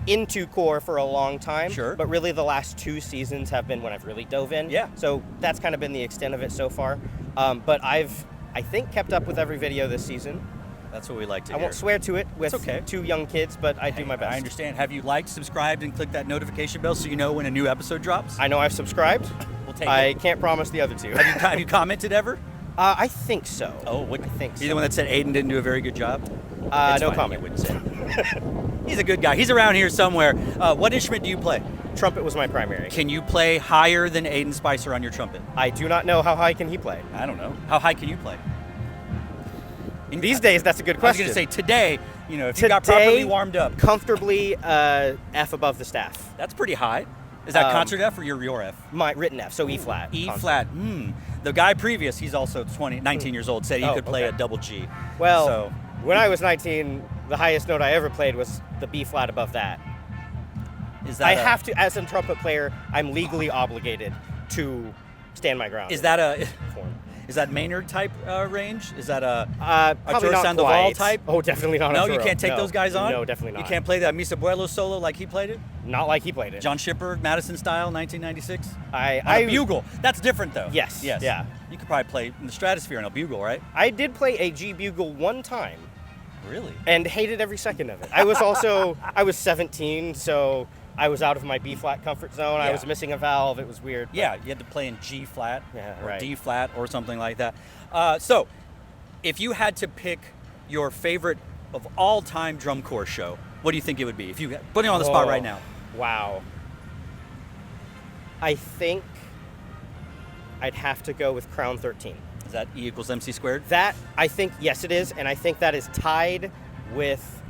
into core for a long time, but really the last 2 seasons have been when I've really dove in. Yeah. So that's kind of been the extent of it so far. But I've, I think, kept up with every video this season. That's what we like to I hear. won't swear to it with It's okay. 2 young kids, but I do my best. I understand. Have you liked, subscribed, and clicked that notification bell so you know when a new episode drops? I know I've subscribed. We'll take I it. can't promise the other 2. Have you commented ever? I think so. Oh, what? I think so. You the one that said Aiden didn't do a very good job? No Fine, comment. I wouldn't say it. He's a good guy. He's around here somewhere. What instrument do you play? Trumpet was my primary. Can you play higher than Aiden Spicer on your trumpet? I do not know how high can he play. I don't know. How high can you play? These days, that's a good question. I was going to say today, if you got properly warmed up. Comfortably F above the staff. That's pretty high. Is that concert F or your F? My written F, so E flat. E flat. The guy previous, he's also 19 years old, said he could play a double G. Well, so, when I was 19, the highest note I ever played was the B flat above that. is that I have to, as a trumpet player, I'm legally obligated to stand my ground. Is that a form. is that Maynard type range? Is that a Probably George not Sandoval quite. type? Oh, definitely not. No, a you Thoreau. can't take No. those guys on? No, definitely not. You can't play that Misa Buelo solo like he played it? Not like he played it. John Shipper, Madison style, 1996? I On a bugle. That's different though. Yes. Yes. Yeah. You could probably play in the stratosphere on a bugle, right? I did play a G bugle one time Really? and hated every second of it. I was 17, so I was out of my B flat comfort zone. I Yeah. was missing a valve. It was weird. Yeah, you had to play in G flat or right. D flat or something like that. So, if you had to pick your favorite of all time drum corps show, what do you think it would be? If you put it on the spot right now. Wow. I think I'd have to go with Crown 13. Is that E equals MC squared? That, I think, yes, it is, and I think that is tied with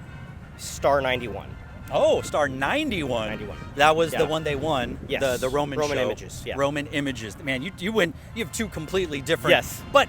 Star 91. Oh, Star 91. 91. That was Yeah. the one they won. Yes. The Roman show. Images. Yeah. Roman Images. Man, you win. You have 2 completely different. Yes. But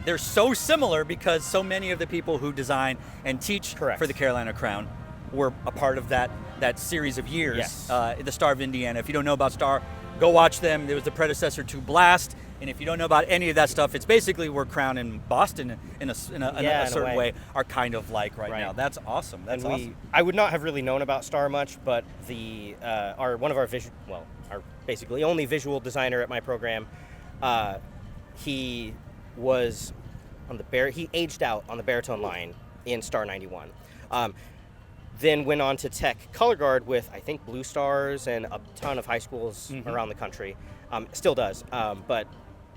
they're so similar because so many of the people who design and teach Correct. for the Carolina Crown were a part of that series of years. Yes. The Star of Indiana. If you don't know about Star, go watch them. It was the predecessor to Blast. And if you don't know about any of that stuff, it's basically where Crown and Boston, in a certain way, are kind of like right now. That's awesome. That's awesome. I would not have really known about Star much, but our basically only visual designer at my program, he was on he aged out on the baritone line in Star 91. Then went on to tech color guard with, I think, Blue Stars and a ton of high schools around the country. Still does, but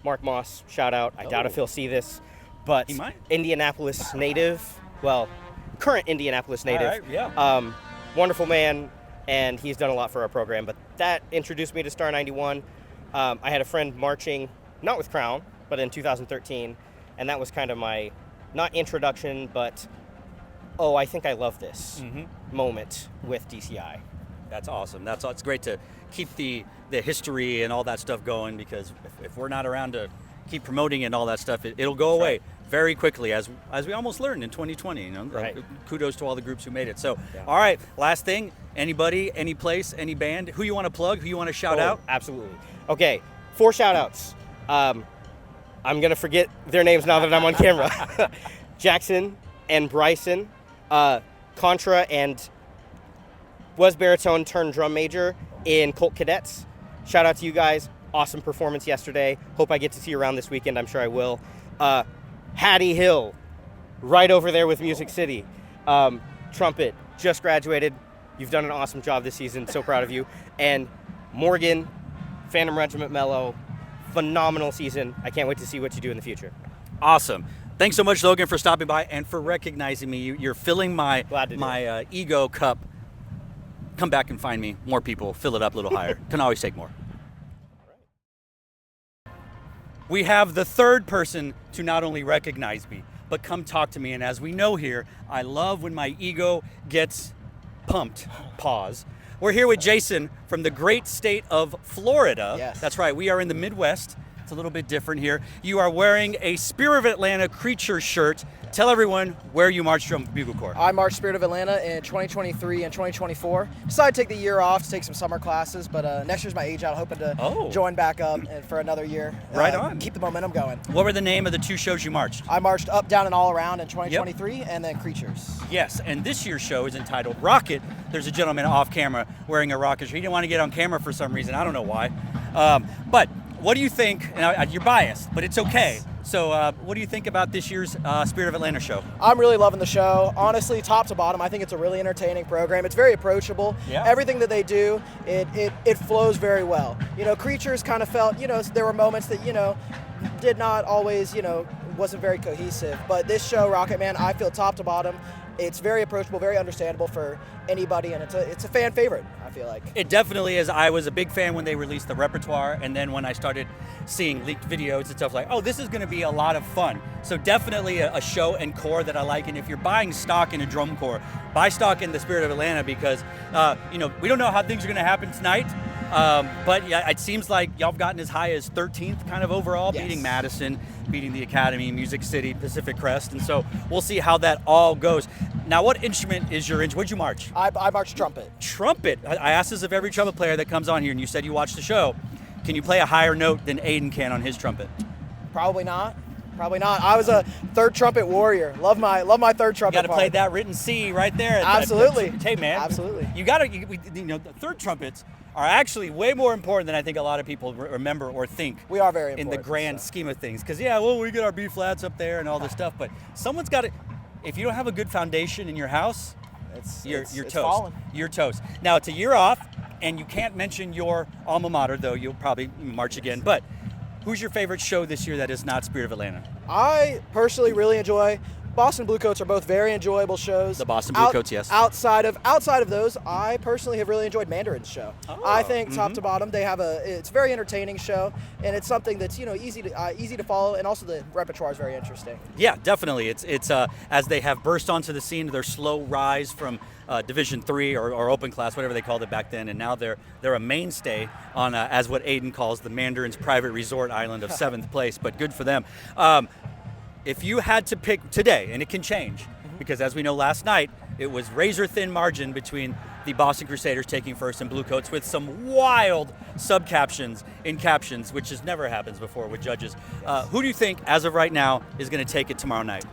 Mark Moss, shout out. I doubt if he'll see this, but He might. Indianapolis native, current Indianapolis native. All right, yeah. Wonderful man, and he's done a lot for our program, but that introduced me to Star 91. I had a friend marching, not with Crown, but in 2013, and that was kind of my, not introduction, but, I think I love this moment with DCI. That's awesome. It's great to keep the history and all that stuff going, because if we're not around to keep promoting it and all that stuff, it'll go away very quickly, as we almost learned in 2020. Right. Kudos to all the groups who made it. So, all right, last thing, anybody, any place, any band, who you want to plug, who you want to shout out? Absolutely. Okay, 4 shout-outs. I'm going to forget their names now that I'm on camera. Jackson and Bryson, Contra and was baritone turned drum major in Colt Cadets. Shout out to you guys. Awesome performance yesterday. Hope I get to see you around this weekend. I'm sure I will. Hattie Hill, right over there with Music City. Trumpet, just graduated. You've done an awesome job this season. So proud of you. And Morgan, Phantom Regiment Mellow, phenomenal season. I can't wait to see what you do in the future. Awesome. Thanks so much, Logan, for stopping by and for recognizing me. You're filling my ego cup. Come back and find me. More people. Fill it up a little higher. Can always take more. We have the third person to not only recognize me, but come talk to me. And as we know here, I love when my ego gets pumped. Pause. We're here with Jason from the great state of Florida. Yes. That's right. We are in the Midwest. It's a little bit different here. You are wearing a Spirit of Atlanta Creature shirt. Tell everyone where you marched from Bugle Corps. I marched Spirit of Atlanta in 2023 and 2024. Decided to take the year off to take some summer classes, but next year's my age out. Hoping to join back up and for another year. Right on. Keep the momentum going. What were the name of the 2 shows you marched? I marched Up, Down, and All Around in 2023, and then Creatures. Yes, and this year's show is entitled Rocket. There's a gentleman off camera wearing a rocket shirt. He didn't want to get on camera for some reason. I don't know why. But what do you think? And you're biased, but it's okay. So what do you think about this year's Spirit of Atlanta show? I'm really loving the show. Honestly, top to bottom, I think it's a really entertaining program. It's very approachable. Yeah. Everything that they do, it flows very well. You know, Creatures kind of felt, there were moments that, did not always, wasn't very cohesive. But this show, Rocket Man, I feel top to bottom. It's very approachable, very understandable for anybody, and it's a fan favorite, I feel like. It definitely is. I was a big fan when they released the repertoire, and then when I started seeing leaked videos and stuff like, oh, this is going to be a lot of fun. So definitely a show and core that I like, and if you're buying stock in a drum corps, buy stock in the Spirit of Atlanta because, we don't know how things are going to happen tonight, but yeah, it seems like y'all have gotten as high as 13th kind of overall, Yes. beating Madison, beating the Academy, Music City, Pacific Crest, and so we'll see how that all goes. Now, what instrument is your instrument? What'd you march? I marched trumpet. Trumpet. I asked this of every trumpet player that comes on here, and you said you watched the show. Can you play a higher note than Aiden can on his trumpet? Probably not. I was a third trumpet warrior. Love my third trumpet. You got to part. play that written C right there. Absolutely. Hey, man. Absolutely. You got to. The third trumpets are actually way more important than I think a lot of people remember or think. We are very in important. the grand scheme of things. Because we get our B flats up there and all this stuff, but someone's got to. If you don't have a good foundation in your house, you're toast. Falling. You're toast. Now it's a year off, and you can't mention your alma mater, though you'll probably march again. But who's your favorite show this year that is not Spirit of Atlanta? I personally really enjoy. Boston Bluecoats are both very enjoyable shows. The Boston Bluecoats, yes. Outside of those, I personally have really enjoyed Mandarin's show. Oh, I think top to bottom, it's a very entertaining show, and it's something that's easy to follow, and also the repertoire is very interesting. Yeah, definitely. It's as they have burst onto the scene, their slow rise from Division III or open class, whatever they called it back then, and now they're a mainstay on as what Aiden calls the Mandarin's private resort island of 7th place. But good for them. If you had to pick today, and it can change, because as we know last night, it was razor-thin margin between the Boston Crusaders taking first and Bluecoats with some wild sub-captions in captions, which just never happens before with judges. Who do you think, as of right now, is going to take it tomorrow night?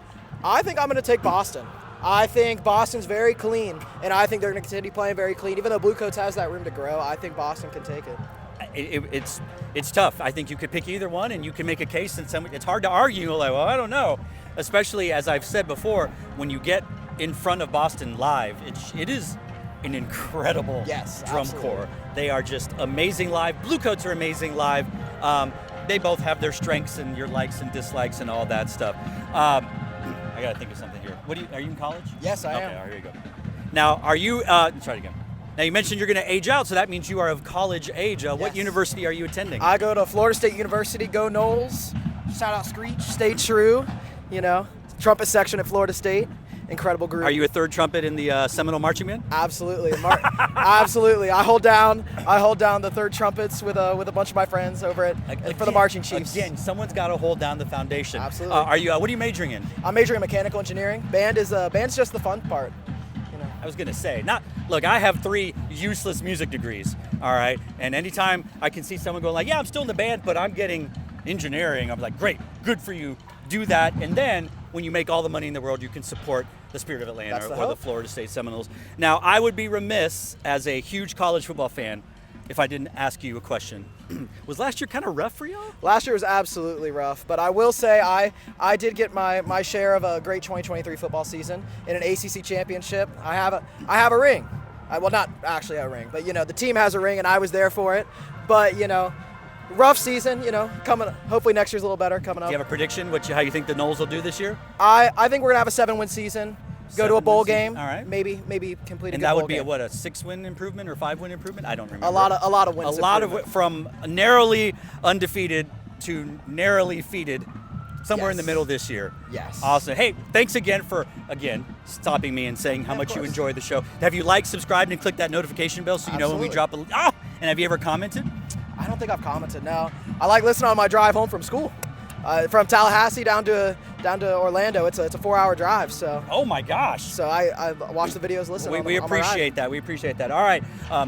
I think I'm going to take Boston. I think Boston's very clean, and I think they're going to continue playing very clean. Even though Bluecoats has that room to grow, I think Boston can take it. It's tough. I think you could pick either one, and you can make a case. And it's hard to argue. Like, well, I don't know. Especially as I've said before, when you get in front of Boston live, it is an incredible drum corps. They are just amazing live. Bluecoats are amazing live. They both have their strengths and your likes and dislikes and all that stuff. I gotta think of something here. Are you in college? Yes, I am. Okay, here you go. Now, are you? Try it again. Now, you mentioned you're going to age out, so that means you are of college age. What university are you attending? I go to Florida State University. Go Noles. Shout out Screech. Stay true. Trumpet section at Florida State. Incredible group. Are you a third trumpet in the Seminole Marching Band? Absolutely. Absolutely. I hold down the third trumpets with a bunch of my friends over for the Marching Chiefs. Again, someone's got to hold down the foundation. Absolutely. What are you majoring in? I'm majoring in mechanical engineering. Band's just the fun part. I was going to say, look, I have 3 useless music degrees, all right? And anytime I can see someone going like, yeah, I'm still in the band, but I'm getting engineering, I'm like, great, good for you, do that. And then when you make all the money in the world, you can support the Spirit of Atlanta or the Florida State Seminoles. Now, I would be remiss as a huge college football fan if I didn't ask you a question. Was last year kind of rough for y'all? Last year was absolutely rough, but I will say I did get my share of a great 2023 football season in an ACC championship. I have a ring. Well, not actually a ring, but the team has a ring, and I was there for it. But rough season, you know, coming. Hopefully next year's a little better coming up. Do you have a prediction? How you think the Knowles will do this year? I think we're gonna have a 7-win season. Go to a bowl game. All right. Maybe complete a And good that would bowl be game. a 6-win improvement or 5-win improvement? I don't remember. A lot of wins. A lot of from narrowly undefeated to narrowly defeated, somewhere in the Yes. middle this year. Yes. Awesome. Hey, thanks again for stopping me and saying how Yeah, of much you course. enjoy the show. Have you liked, subscribed, and clicked that notification bell so you know when we drop Absolutely. and have you ever commented? I don't think I've commented. No. I like listening on my drive home from school. From Tallahassee down to Orlando, it's a 4-hour drive. So. Oh my gosh. So I watch the videos, listen. We on my ride. appreciate that. We appreciate that. All right.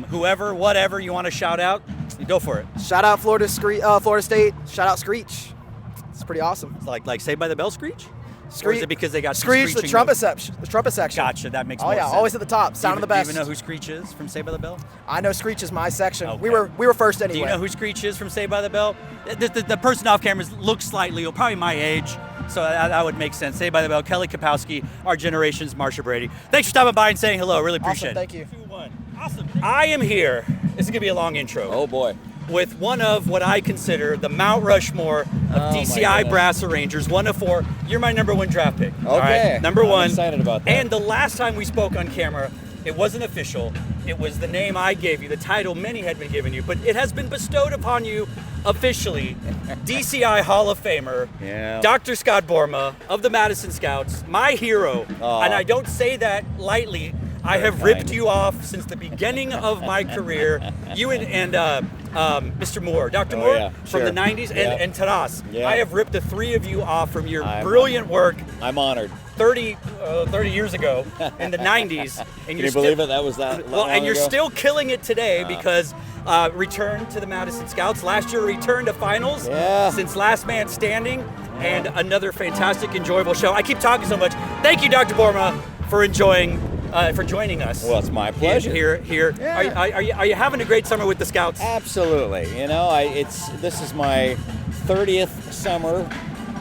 Whoever, whatever you want to shout out, you go for it. Shout out Florida State. Shout out Screech. It's pretty awesome. It's like Saved by the Bell Screech? Or is Screech, it because they got Screech, the screeching trumpet notes? section. The trumpet section. Gotcha. That makes Oh more yeah, sense. always at the top. Sound of the best. Do you even know who Screech is from Saved by the Bell? I know Screech is my section. Okay. We were first anyway. Do you know who Screech is from Saved by the Bell? The person off camera looks slightly, probably my age, so that would make sense. Saved by the Bell, Kelly Kapowski, our generation's Marsha Brady. Thanks for stopping by and saying hello. Really appreciate Awesome, it. thank you. 2-1. Awesome. I am here. This is gonna be a long intro. Oh boy. With one of what I consider the Mount Rushmore of DCI brass arrangers, 1 of 4. You're my #1 draft pick. All Okay. right? Number I'm 1. excited about that. And the last time we spoke on camera, it wasn't official. It was the name I gave you, the title many had been given you, but it has been bestowed upon you officially. DCI Hall of Famer, Yeah. Dr. Scott BOERMA of the Madison Scouts, my hero. Aw. And I don't say that lightly. I have ripped you off since the beginning of my career. You and Mr. Moore, Dr. Moore, yeah, from sure. the 90s, Yeah. and Taras. Yeah. I have ripped the 3 of you off from your brilliant work I'm honored. 30 years ago in the 90s. And Can you believe it? That was that well, long and you're ago? still killing it today because return to the Madison Scouts. Last year, return to finals Yeah. since Last Man Standing, and another fantastic, enjoyable show. I keep talking so much. Thank you, Dr. BOERMA, for joining us. Well, it's my pleasure. Here. Yeah. Are you having a great summer with the Scouts? Absolutely. You know, this is my 30th summer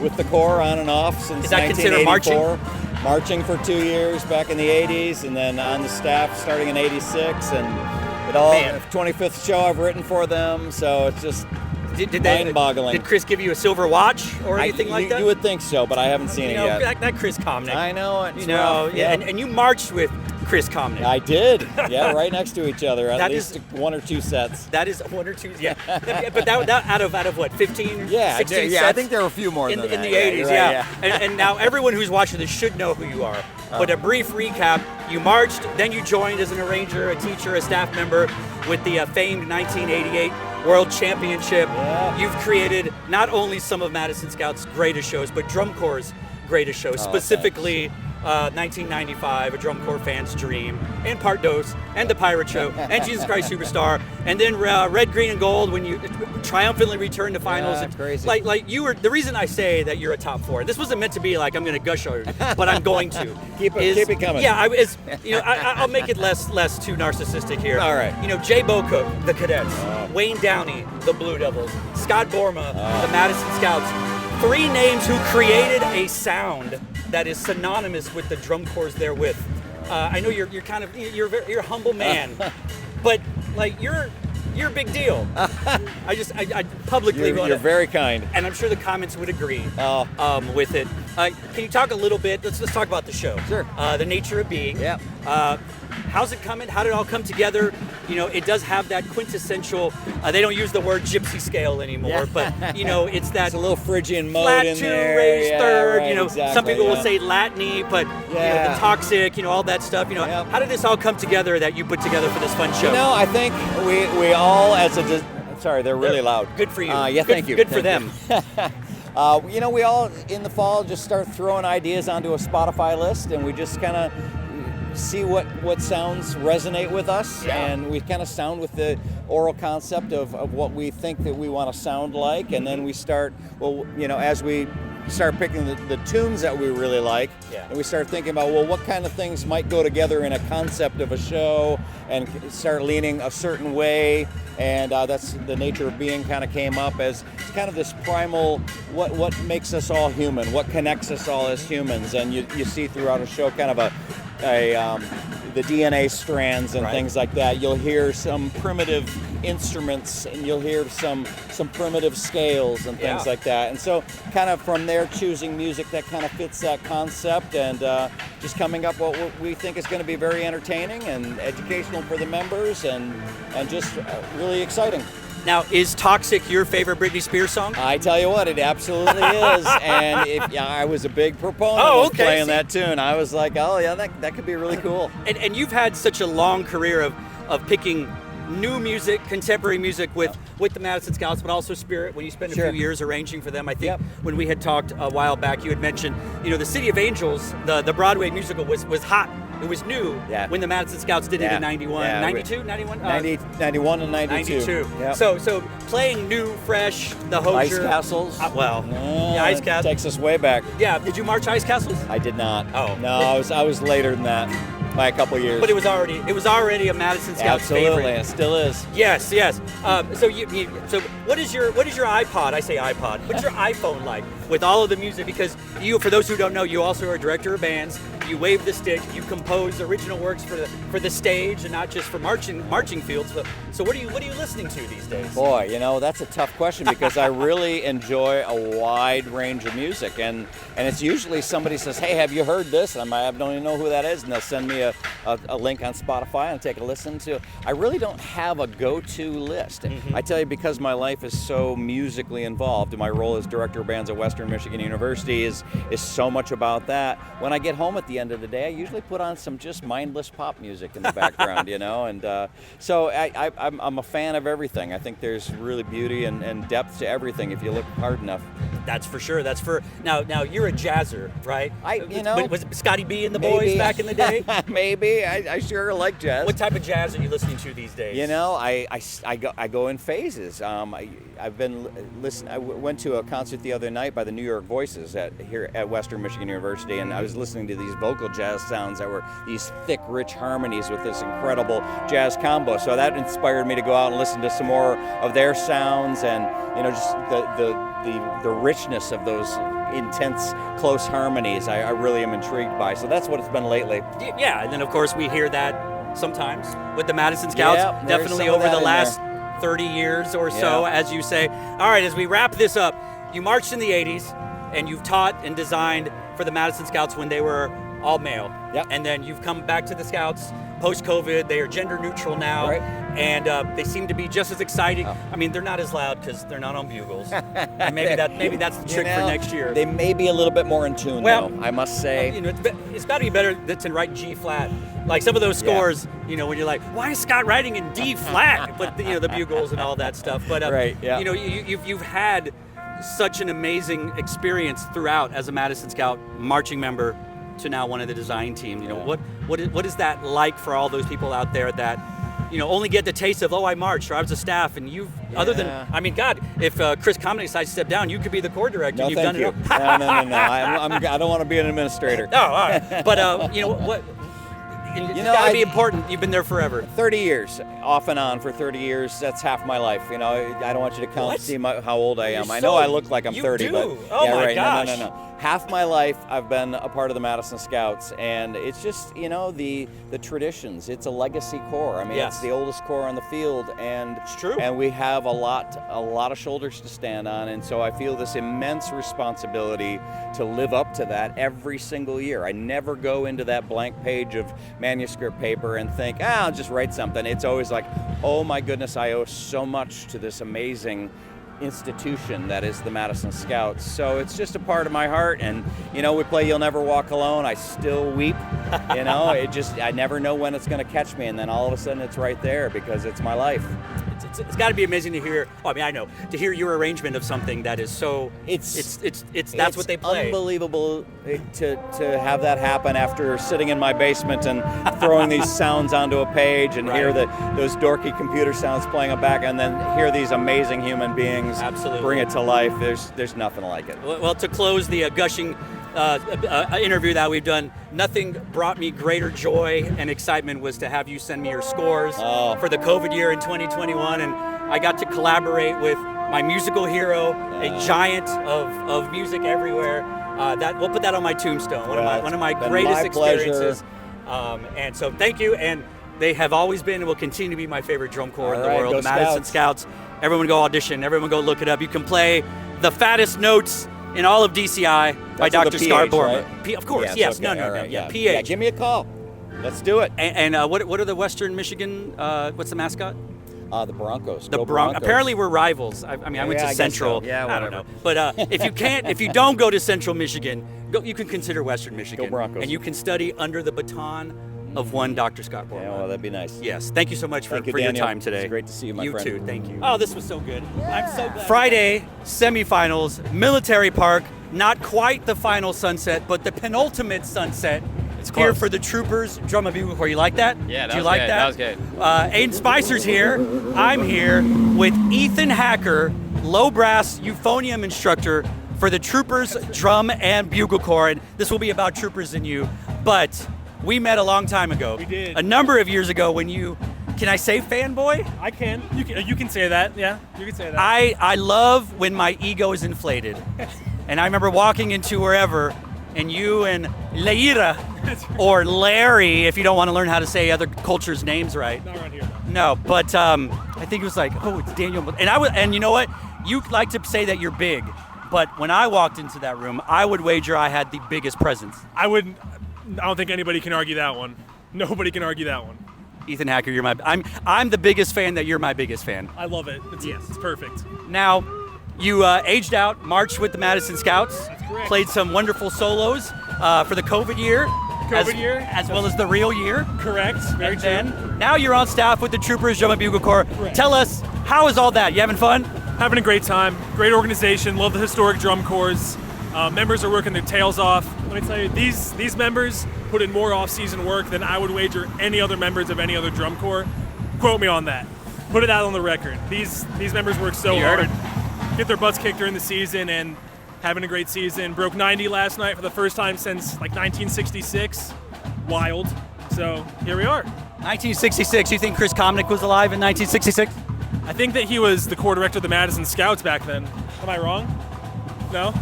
with the Corps on and off since Is that considered 1984. Marching for 2 years back in the 80s, and then on the staff starting in 86, and it all Man. 25th show I've written for them. So it's just Did mind-boggling. Did Chris give you a silver watch or anything like that? You would think so, but I haven't seen You it know, yet. that Chris Comnick. I know it. You know, yeah. and you marched with Chris Comnick. I did. Yeah, right next to each other. At That least is- 1 or 2 sets. That is 1 or 2, yeah. But that out of what, 15, Yeah, 16 yeah. sets? I think there were a few more in than the that. 80s, you're right, yeah. And now everyone who's watching this should know who you are. But a brief recap: you marched, then you joined as an arranger, a teacher, a staff member with the famed 1988 World Championship. Yeah. You've created not only some of Madison Scouts' greatest shows, but Drum Corps' greatest shows, specifically 1995, A Drum Corps Fan's Dream, and Part Dos, and The Pirate Show, and Jesus Christ Superstar, and then Red, Green, and Gold when you triumphantly returned to finals. Yeah, And crazy. Like you were, the reason I say that you're a top 4, this wasn't meant to be like I'm going to gush on you, but I'm going to. Keep it coming. Yeah, I'll make it less too narcissistic here. All right. You know, Jay Bocook, the Cadets, Wayne Downey, the Blue Devils, Scott BOERMA, the Madison Scouts. 3 names who created a sound that is synonymous with the drum corps therewith. I know you're a humble man, but like you're a big deal. I publicly want You're to, very kind. and I'm sure the comments would agree Oh. with it. Can you talk a little bit? Let's talk about the show. Sure. The nature of being. Yep. How's it coming? How did it all come together? You know, it does have that quintessential. They don't use the word gypsy scale anymore, but you know, it's that It's a little Phrygian mode flat in 2 there. raised Yeah, third. right, You know, exactly, some people will yeah. say Latiny, but you know, Yeah. the toxic. You know, all that stuff. You know, Yep. how did this all come together that you put together for this fun show? You know, I think we all sorry, they're really loud. Good for you. Yeah, Good- thank you. good for Thank you. You know, we all in the fall just start throwing ideas onto a Spotify list, and we just kind of see what sounds resonate with us, Yeah. and we kind of sound with the oral concept of what we think that we want to sound like, and then we start, well, you know, as we start picking the tunes that we really like, Yeah. and we start thinking about, well, what kind of things might go together in a concept of a show, and start leaning a certain way, and that's the nature of being kind of came up as kind of this primal, what makes us all human, what connects us all as humans, and you see throughout a show kind of the DNA strands and Right. things like that. You'll hear some primitive instruments, and you'll hear some primitive scales and things Yeah. like that. And so, kind of from there, choosing music that kind of fits that concept, and just coming up what we think is going to be very entertaining and educational for the members, and just really exciting. Now, is Toxic your favorite Britney Spears song? I tell you what, it absolutely is. And I was a big proponent Oh, of okay. playing that tune. I was like, oh yeah, that could be really cool. And you've had such a long career of picking new music, contemporary music with the Madison Scouts, but also Spirit, when you spent a Sure. few years arranging for them. I think Yep. when we had talked a while back, you had mentioned, the City of Angels, the Broadway musical was hot. It was new Yeah. when the Madison Scouts did it Yeah. in 91, Yeah, 92, 91? 91 and 92. 92. Yep. So playing new, fresh, the Hozier. Ice Castles. The Ice Castles. Takes us way back. Yeah, did you march Ice Castles? I did not. Oh. No, I was later than that by a couple years. But it was already a Madison Scouts Absolutely, favorite. it still is. Yes. So what is your iPod? I say iPod. What's your iPhone like with all of the music? Because you, for those who don't know, you also are a director of bands. You wave the stick. You compose original works for the stage and not just for marching fields. So what are you listening to these days? Boy, that's a tough question because I really enjoy a wide range of music, and it's usually somebody says, "Hey, have you heard this?" And I don't even know who that is, and they'll send me a link on Spotify and take a listen to. I really don't have a go-to list. Mm-hmm. I tell you, because my life is so musically involved, and my role as director of bands at Western Michigan University is so much about that. When I get home at the end of the day, I usually put on some just mindless pop music in the background, and so I'm a fan of everything. I think there's really beauty and depth to everything if you look hard enough. That's for sure. Now you're a jazzer, right? Was it Scotty B and the Maybe. Boys back in the day? Maybe. I sure like jazz. What type of jazz are you listening to these days? I go in phases. I've been listening. I went to a concert the other night by the New York Voices here at Western Michigan University, and I was listening to these vocal jazz sounds that were these thick, rich harmonies with this incredible jazz combo. So that inspired me to go out and listen to some more of their sounds, and just the richness of those intense, close harmonies. I really am intrigued by. So that's what it's been lately. Yeah, and then of course we hear that sometimes with the Madison Scouts. Yeah, there's definitely some of over that the in last 30 years or so, Yeah. as you say. All right, as we wrap this up, you marched in the 80s, and you've taught and designed for the Madison Scouts when they were all male. Yep. And then you've come back to the Scouts post-COVID. They are gender neutral now. Right. And they seem to be just as exciting. Oh. I mean, they're not as loud because they're not on bugles. And maybe that's the trick for next year. They may be a little bit more in tune, Well, though, I must say. It's got to be better to write G flat. Like some of those scores, when you're like, why is Scott writing in D flat? But the bugles and all that stuff. But Right, yeah. you've had such an amazing experience throughout as a Madison Scout marching member to now one of the design team. What is that like for all those people out there that only get the taste of, I marched, or I was a staff, and other than, I mean, God, if Chris Comedy decides to step down, you could be the core director. No, You've thank done you. it all. No. I don't want to be an administrator. Oh, all right. But what? It's got to be important. You've been there forever. 30 years, off and on for 30 years. That's half my life. I don't want you to count What? and see how old I am. You're I know so- I look like I'm you 30, do. but Oh yeah, my right. gosh. No. Half my life I've been a part of the Madison Scouts, and it's just the traditions. It's a legacy corps. I mean, Yes. it's the oldest corps on the field, and It's true. And we have a lot of shoulders to stand on, and so I feel this immense responsibility to live up to that every single year. I never go into that blank page of manuscript paper and think, I'll just write something. It's always like, oh my goodness, I owe so much to this amazing institution that is the Madison Scouts. So it's just a part of my heart, and we play You'll Never Walk Alone. I still weep. I never know when it's going to catch me, and then all of a sudden it's right there because it's my life. It's got to be amazing to hear. I mean, I know to hear your arrangement of something that is so. That's what they play. Unbelievable to have that happen after sitting in my basement and throwing these sounds onto a page and hear those dorky computer sounds playing them back, and then hear these amazing human beings Absolutely. bring it to life. There's nothing like it. Well, to close the gushing interview that we've done, nothing brought me greater joy and excitement was to have you send me your scores for the COVID year in 2021, and I got to collaborate with my musical hero, a giant of music everywhere. That we'll put that on my tombstone. One of my greatest experiences. And so thank you. And they have always been and will continue to be my favorite drum corps in the world. Go The Madison Scouts. Everyone go audition. Everyone go look it up. You can play the fattest notes in all of DCI by That's Dr. with a Scar PH, BOERMA. right? Of course, Yes, yes. okay, No, all right, yeah. yeah. PH. Yeah, give me a call. Let's do it. And what are the Western Michigan, what's the mascot? The Broncos. The Go Broncos. Apparently we're rivals. I mean, I went Yeah, to I guess Central. so. Yeah, I don't whatever. know. But if you don't go to Central Michigan, you can consider Western Michigan. Go Broncos. And you can study under the baton of one Dr. Scott BOERMA. Yeah, well, that'd be nice. Yes. Thank you so much for, Thank you, for your Daniel. time today. It's great to see you, my friend. You too. Thank you. Oh, this was so good. I'm so glad. Friday, semifinals, Military Park. Not quite the final sunset, but the penultimate sunset. It's here close. for the Troopers Drum and Bugle Corps. You like that? Yeah, that Do you was like good. that? That was good. Aiden Spicer's here. I'm here with Ethan Hacker, low brass euphonium instructor for the Troopers Drum and Bugle Corps. And this will be about Troopers and you. But we met a long time ago. We did. A number of years ago when you, can I say fanboy? I can. You can say that. Yeah, you can say that. I love when my ego is inflated. And I remember walking into wherever, and you and Leira, or Larry, if you don't want to learn how to say other cultures' names right. Not around here. No, but I think it was like, oh, it's Daniel. And you know what? You like to say that you're big, but when I walked into that room, I would wager I had the biggest presence. I don't think anybody can argue that one. Nobody can argue that one. Ethan Hacker, I'm the biggest fan that you're my biggest fan. I love it. It's perfect. Now, you aged out, marched with the Madison Scouts. That's correct. Played some wonderful solos for the COVID year. As well as the real year. Correct. Very And true. then, now you're on staff with the Troopers Drum and Bugle Corps. Correct. Tell us, how is all that? You having fun? Having a great time. Great organization. Love the historic drum corps. Members are working their tails off. Let me tell you, these members put in more off-season work than I would wager any other members of any other drum corps. Quote me on that. Put it out on the record. These members work so You heard hard. Get their butts kicked during the season and having a great season. Broke 90 last night for the first time since like 1966. Wild. So here we are. 1966, you think Chris Comnick was alive in 1966? I think that he was the corps director of the Madison Scouts back then. Am I wrong? No?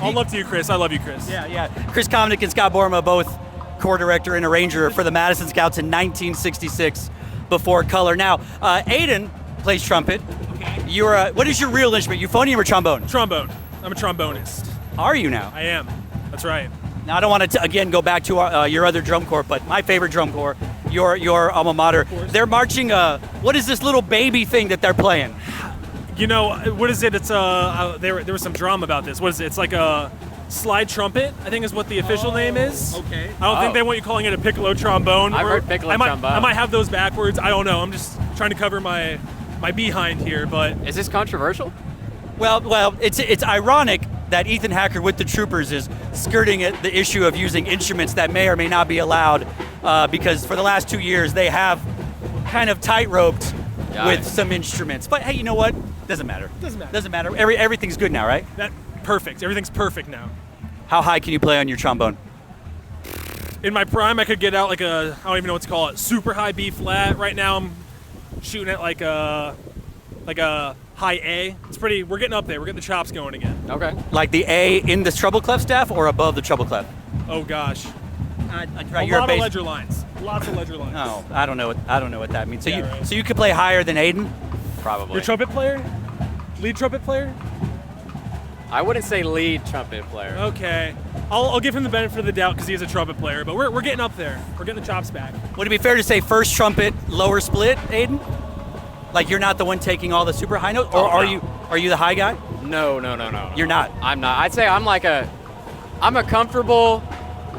All love to you, Chris. I love you, Chris. Yeah. Chris Comnick and Scott BOERMA, both corps director and arranger for the Madison Scouts in 1966 before color. Now, Aiden plays trumpet. Okay. You're what is your real instrument, euphonium or trombone? Trombone. I'm a trombonist. Are you now? I am. That's right. Now, I don't want to, again, go back to your other drum corps, but my favorite drum corps, your alma mater. They're marching, what is this little baby thing that they're playing? You know, what is it? It's there was some drama about this. What is it? It's like a slide trumpet, I think is what the official name is. Okay. I don't think they want you calling it a piccolo trombone. I've or- heard piccolo trombone. I might have those backwards. I don't know. I'm just trying to cover my behind here, but Is this controversial? Well, it's ironic that Ethan Hacker with the Troopers is skirting the issue of using instruments that may or may not be allowed, because for the last 2 years they have kind of tight-roped with some instruments. But hey, you know what? Doesn't matter. Doesn't matter. Everything's good now, right? perfect. Everything's perfect now. How high can you play on your trombone? In my prime, I could get out like I don't even know what to call it, super high B flat. Right now, I'm shooting at like a high A. We're getting up there. We're getting the chops going again. Okay. Like the A in the treble clef staff or above the treble clef? Oh gosh. Right, A lot of ledger lines. Lots of ledger lines. Oh, I don't know what that means. So Yeah, right. so you could play higher than Aiden? Probably. Your trumpet player? Lead trumpet player? I wouldn't say lead trumpet player. Okay. I'll give him the benefit of the doubt because he is a trumpet player, but we're getting up there. We're getting the chops back. Would it be fair to say first trumpet, lower split, Aiden? Like you're not the one taking all the super high notes, or Oh, are no. you the high guy? No. You're not. I'm not. I'd say I'm a comfortable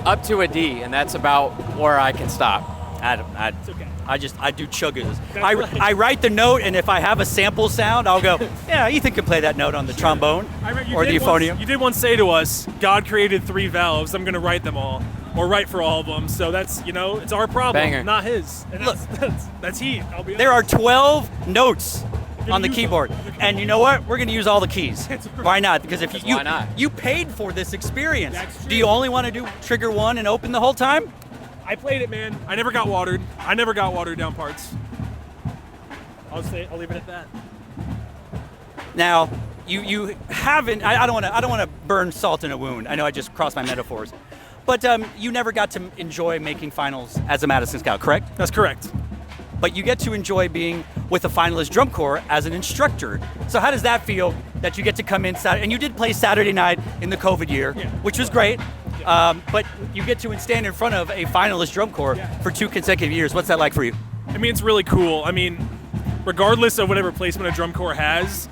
up to a D, and that's about where I can stop. It's okay. I do chuggas. That's I write the note, and if I have a sample sound, I'll go, yeah, Ethan can play that note on the trombone I remember or the euphonium. You did once say to us, God created 3 valves. I'm going to write them all, or write for all of them. So that's, it's our problem, Banger. not his. And that's heat. I'll be There are honest. 12 notes gonna on the use keyboard, them. and you know what? We're going to use all the keys. Why not? Because if Why not? you paid for this experience. That's Do you true. only want to do trigger 1 and open the whole time? I played it, man. I never got watered. I never got watered down parts. I'll leave it at that. Now, you haven't. I don't want to burn salt in a wound. I know I just crossed my metaphors, But you never got to enjoy making finals as a Madison Scout, correct? That's correct. But you get to enjoy being with a finalist drum corps as an instructor. So how does that feel that you get to come in Saturday, and you did play Saturday night in the COVID year, which was great, but you get to stand in front of a finalist drum corps for 2 consecutive years. What's that like for you? I mean, it's really cool. I mean, regardless of whatever placement a drum corps has,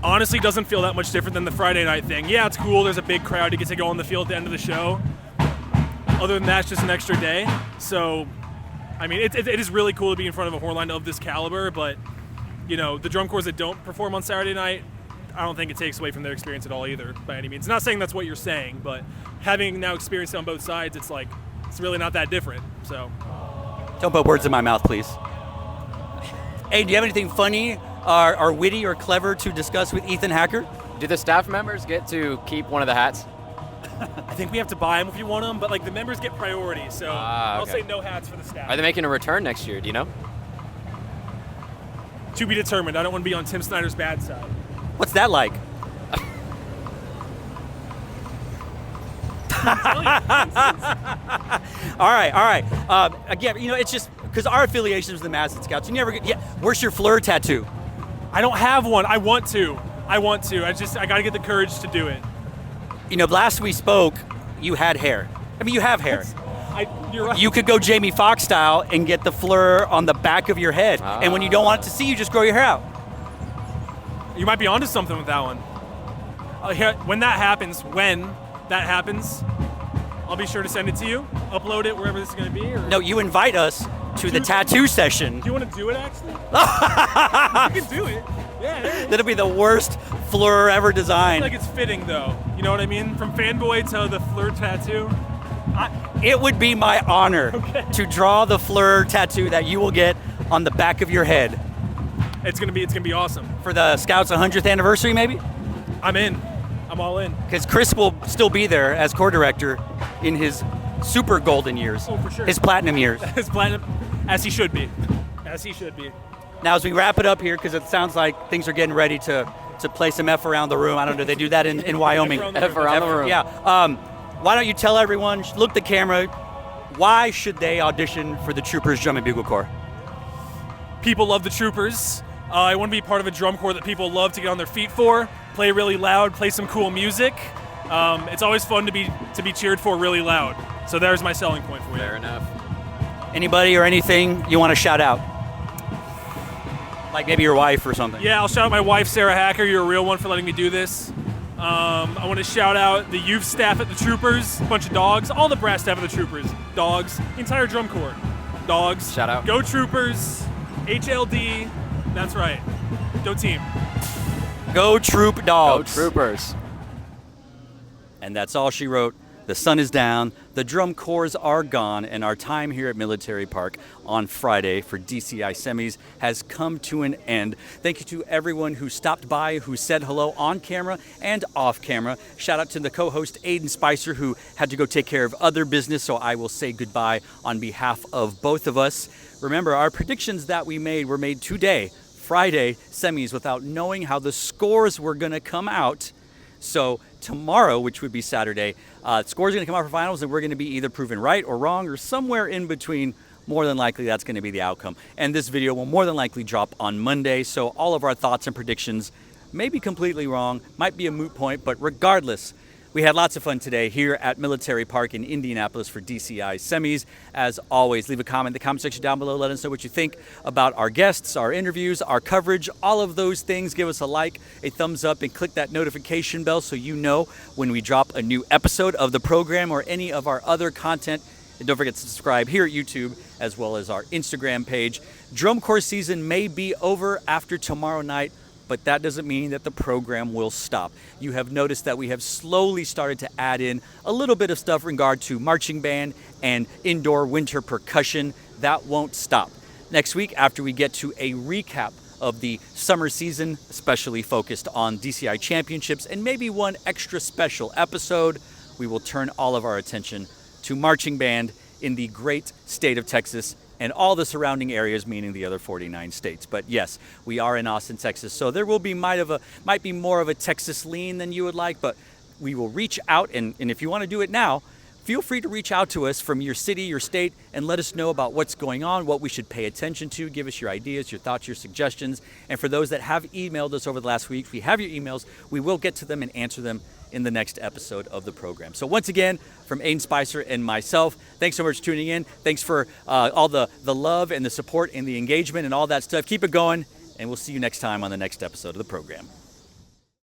honestly doesn't feel that much different than the Friday night thing. Yeah, it's cool. There's a big crowd. You get to go on the field at the end of the show. Other than that, it's just an extra day. So, I mean, it is really cool to be in front of a horn line of this caliber, but, you know, the drum corps that don't perform on Saturday night, I don't think it takes away from their experience at all either, by any means. Not saying that's what you're saying, but having now experienced it on both sides, it's like, it's really not that different, so. Don't put words in my mouth, please. Hey, do you have anything funny or witty or clever to discuss with Ethan Hacker? Do the staff members get to keep one of the hats? I think we have to buy them if you want them, but like the members get priority, so I'll say no hats for the staff. Are they making a return next year? Do you know? To be determined. I don't want to be on Tim Snyder's bad side. What's that like? All right. Again, you know, it's just because our affiliation is the Madison Scouts. You never get. Yeah, where's your Fleur tattoo? I don't have one. I want to. I got to get the courage to do it. You know, last we spoke, you had hair. I mean, you have hair. You're right. You could go Jamie Foxx style and get the Fleur on the back of your head. And when you don't want it to see, you just grow your hair out. You might be onto something with that one. When that happens, I'll be sure to send it to you, upload it wherever this is going to be. Or... No, you invite us to the tattoo session. Do you want to do it, actually? You can do it. Yeah. That'll be the worst Fleur ever designed. I feel like it's fitting, though. You know what I mean? From fanboy to the Fleur tattoo. It would be my honor to draw the Fleur tattoo that you will get on the back of your head. It's gonna be awesome. For the Scouts' 100th anniversary, maybe? I'm in. I'm all in. Because Chris will still be there as core director in his super golden years. Oh, for sure. His platinum years. His platinum, as he should be. As he should be. Now, as we wrap it up here, because it sounds like things are getting ready to play some F around the room. I don't know, they do that in Wyoming. F around the room. Yeah. Why don't you tell everyone, look at the camera, why should they audition for the Troopers Drum and Bugle Corps? People love the Troopers. I want to be part of a drum corps that people love to get on their feet for, play really loud, play some cool music. It's always fun to be cheered for really loud. So there's my selling point for you. Fair enough. Anybody or anything you want to shout out? Like maybe your wife or something. Yeah, I'll shout out my wife, Sarah Hacker. You're a real one for letting me do this. I want to shout out the youth staff at the Troopers, a bunch of dogs, all the brass staff at the Troopers, dogs, the entire drum corps, dogs. Shout out. Go Troopers, HLD, that's right. Go team. Go Troop Dogs. Go Troopers. And that's all she wrote. The sun is down, the drum corps are gone, and our time here at Military Park on Friday for DCI semis has come to an end. Thank you to everyone who stopped by, who said hello on camera and off camera. Shout out to the co-host Aiden Spicer, who had to go take care of other business, so I will say goodbye on behalf of both of us. Remember, our predictions that we made were made today, Friday semis, without knowing how the scores were going to come out. So tomorrow, which would be Saturday, scores are going to come out for finals, and we're going to be either proven right or wrong or somewhere in between. More than likely, that's going to be the outcome. And this video will more than likely drop on Monday, so all of our thoughts and predictions may be completely wrong, might be a moot point, but regardless, we had lots of fun today here at Military Park in Indianapolis for DCI semis. As always, leave a comment in the comment section down below. Let us know what you think about our guests, our interviews, our coverage, all of those things. Give us a like, a thumbs up, and click that notification bell so you know when we drop a new episode of the program or any of our other content. And don't forget to subscribe here at YouTube as well as our Instagram page. Drum corps season may be over after tomorrow night, but that doesn't mean that the program will stop. You have noticed that we have slowly started to add in a little bit of stuff in regard to marching band and indoor winter percussion. That won't stop. Next week, after we get to a recap of the summer season, especially focused on DCI championships and maybe one extra special episode, we will turn all of our attention to marching band in the great state of Texas and all the surrounding areas, meaning the other 49 states. But yes, we are in Austin, Texas, so there will be might be more of a Texas lean than you would like, but we will reach out, and if you want to do it now, feel free to reach out to us from your city, your state, and let us know about what's going on, what we should pay attention to. Give us your ideas, your thoughts, your suggestions. And for those that have emailed us over the last week, we have your emails. We will get to them and answer them in the next episode of the program. So once again, from Aiden Spicer and myself, thanks so much for tuning in. Thanks for all the love and the support and the engagement and all that stuff. Keep it going, and we'll see you next time on the next episode of the program.